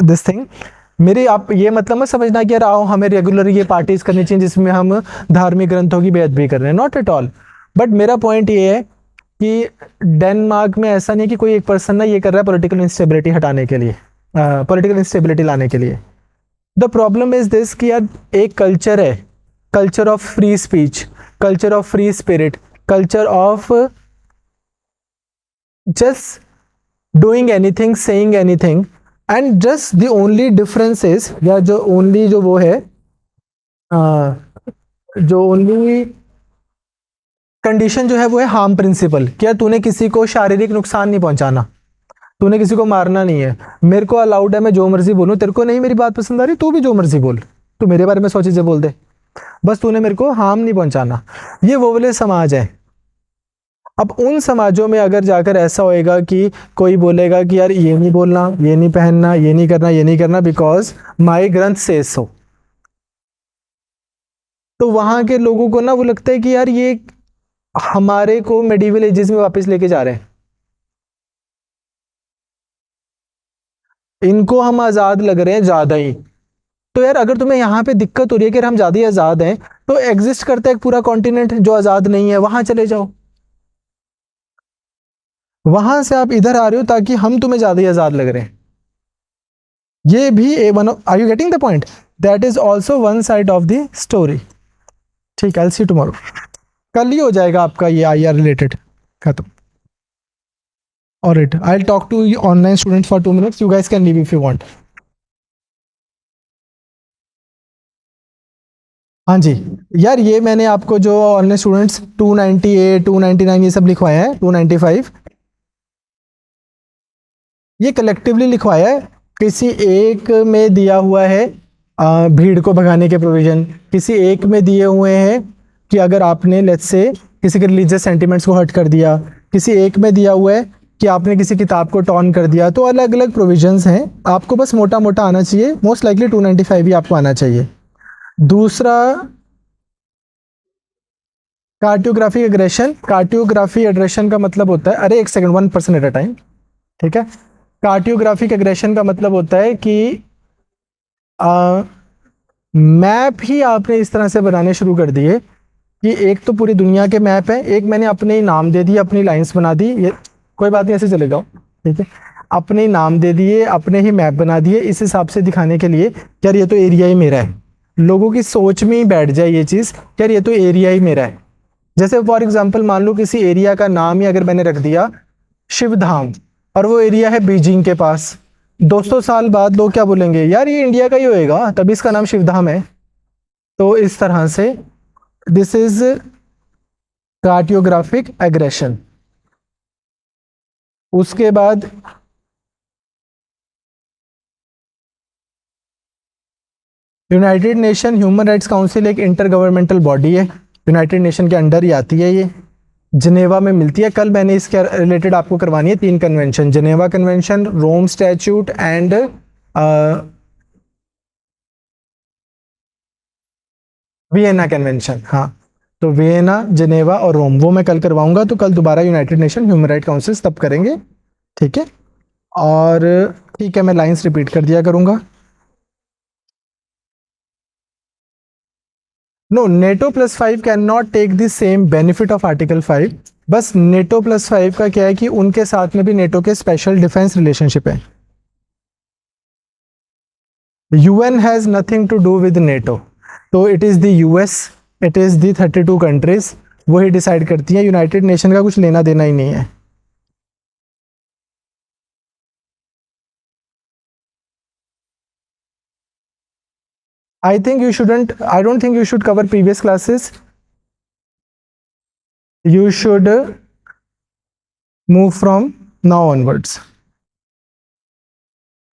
this thing. मेरी आप ये मतलब मत समझना कि यार आओ हमें रेगुलर ये पार्टीज करनी चाहिए जिसमें हम धार्मिक ग्रंथों की बेअदबी कर रहे हैं, नॉट एट ऑल। बट मेरा पॉइंट ये है कि डेनमार्क में ऐसा नहीं कि कोई एक पर्सन ना ये कर रहा है पॉलिटिकल इंस्टेबिलिटी हटाने के लिए, पॉलिटिकल इंस्टेबिलिटी लाने के लिए। द प्रॉब्लम इज दिस कि यार एक कल्चर है, culture of free speech, culture of free spirit, culture of just doing anything, saying anything, and just the only difference is, या जो ओनली जो वो है, जो ओनली कंडीशन जो है वो है हार्म प्रिंसिपल, क्या तूने किसी को शारीरिक नुकसान नहीं पहुंचाना, तूने किसी को मारना नहीं है, मेरे को अलाउड है मैं जो मर्जी बोलूं, तेरे को नहीं मेरी बात पसंद आ रही तू भी जो मर्जी बोल, तू मेरे बारे में 100 चीजें बोल दे, बस तूने मेरे को हार्म नहीं पहुंचाना। ये वो वाले समाज है। अब उन समाजों में अगर जाकर ऐसा होएगा कि कोई बोलेगा कि यार ये नहीं बोलना, ये नहीं पहनना, ये नहीं करना, ये नहीं करना, बिकॉज माई ग्रंथ से सो, तो वहां के लोगों को ना वो लगता है कि यार ये हमारे को मेडिवल एजेस में वापस लेके जा रहे हैं, इनको हम आजाद लग रहे हैं ज्यादा ही। तो यार अगर तुम्हें यहाँ पे दिक्कत हो रही है कि हम ज्यादा ही आजाद हैं, तो एग्जिस्ट करता है एक पूरा कॉन्टिनेंट जो आजाद नहीं है, वहां चले जाओ। वहां से आप इधर आ रहे हो ताकि हम तुम्हें ज्यादा ही आजाद लग रहे हैं। ये भी A one, are you getting the point? That is also one side of the story. ठीक है, आई सी टुमारो, कल ही हो जाएगा आपका ये आई आर रिलेटेड खत्म। Alright, I will talk to online student for 2 minutes, you guys can leave if you want. हाँ जी, यार ये मैंने आपको जो ऑनलाइन स्टूडेंट्स 298 299 ये सब लिखवाया है, 295, ये कलेक्टिवली लिखवाया है। किसी एक में दिया हुआ है भीड़ को भगाने के प्रोविजन, किसी एक में दिए हुए हैं कि अगर आपने लेट्स से किसी के रिलीजियस सेंटिमेंट्स को हर्ट कर दिया, किसी एक में दिया हुआ है कि आपने किसी किताब को टॉन कर दिया, तो अलग अलग प्रोविजंस हैं। आपको बस मोटा मोटा आना चाहिए, मोस्ट लाइकली 295 ही आपको आना चाहिए। दूसरा कार्टियोग्राफी एग्रेशन। कार्टियोग्राफी एग्रेशन का मतलब होता है, अरे एक सेकंड, 1% एट अ टाइम, ठीक है। कार्टियोग्राफिक एग्रेशन का मतलब होता है कि मैप ही आपने इस तरह से बनाने शुरू कर दिए कि एक तो पूरी दुनिया के मैप है, एक मैंने अपने ही नाम दे दिए, अपनी लाइंस बना दी, ये कोई बात नहीं, ऐसे चले जाओ, ठीक है। अपने ही नाम दे दिए, अपने ही मैप बना दिए, इस हिसाब से दिखाने के लिए यार ये तो एरिया ही मेरा है। लोगों की सोच में ही बैठ जाए ये चीज़, यार ये तो एरिया ही मेरा है। जैसे फॉर एग्जाम्पल मान लो किसी एरिया का नाम ही अगर मैंने रख दिया शिवधाम, और वो एरिया है बीजिंग के पास, 200 साल बाद लोग क्या बोलेंगे, यार ये इंडिया का ही होएगा, तभी इसका नाम शिवधाम है। तो इस तरह से दिस इज कार्टियोग्राफिक एग्रेशन। उसके बाद United nation human rights council एक इंटर गवर्नमेंटल बॉडी है, यूनाइटेड नेशन के अंडर ही आती है, ये जिनेवा में मिलती है। कल मैंने इसके रिलेटेड आपको करवानी है 3 convention, Geneva convention, Rome statute and Vienna convention. हाँ, तो वियना, जिनेवा और रोम, वो मैं कल करवाऊंगा। तो कल दोबारा United nation human right council तब करेंगे, ठीक है। और ठीक है, मैं लाइंस रिपीट कर दिया करूंगा। No, NATO +5 can not take the same benefit of article 5। बस नेटो +5 का क्या है कि उनके साथ में भी नेटो के स्पेशल डिफेंस रिलेशनशिप है। UN has nothing to do with NATO, तो it is the US, it is the 32 countries, वही डिसाइड करती है, यूनाइटेड नेशन का कुछ लेना देना ही नहीं है। I think you shouldn't, I don't think you should cover previous classes. You should move from now onwards.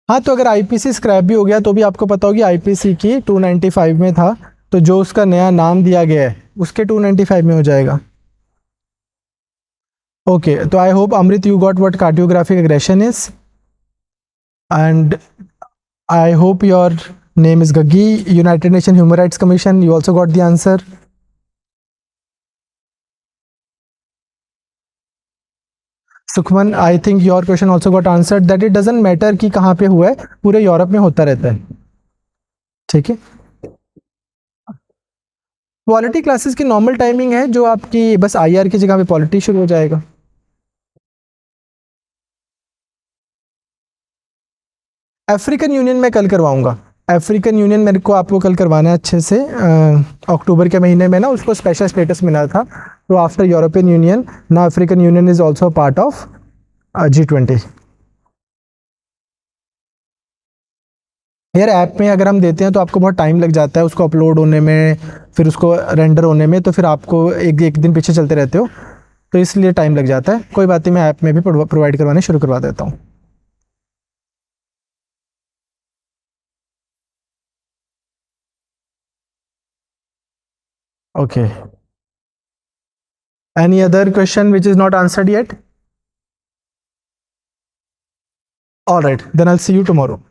हाँ, तो अगर आईपीसी स्क्रैप भी हो गया तो भी आपको पता होगी आईपीसी की 295 में था, तो जो उसका नया नाम दिया गया है उसके 295 में हो जाएगा। ओके, तो I hope Amrit you got what cartographic aggression is, and I hope your name is Gaggi, United Nations Human Rights Commission, you also got the answer. Sukhman, I think your question also got answered, that it doesn't matter कि कहाँ पे हुआ है, पूरे Europe में होता रहता है, ठीक है। पॉलिटी क्लासेस की नॉर्मल टाइमिंग है जो आपकी बस आईआर की जगह पे पॉलिटी शुरू हो जाएगा। अफ्रीकन यूनियन मैं कल करवाऊंगा, अफ्रीकन यूनियन मेरे को आपको कल करवाना है अच्छे से। अक्टूबर के महीने में ना उसको स्पेशल स्टेटस मिला था, तो आफ्टर यूरोपियन यूनियन ना African union is also part of G20। यार ऐप में अगर हम देते हैं तो आपको बहुत टाइम लग जाता है उसको अपलोड होने में, फिर उसको रेंडर होने में, तो फिर आपको एक दिन पीछे चलते रहते हो, तो इसलिए टाइम लग जाता है। कोई बात नहीं, मैं ऐप में भी प्रोवाइड करवाने शुरू करवा देता हूँ। Okay, any other question which is not answered yet? All right, then I will see you tomorrow.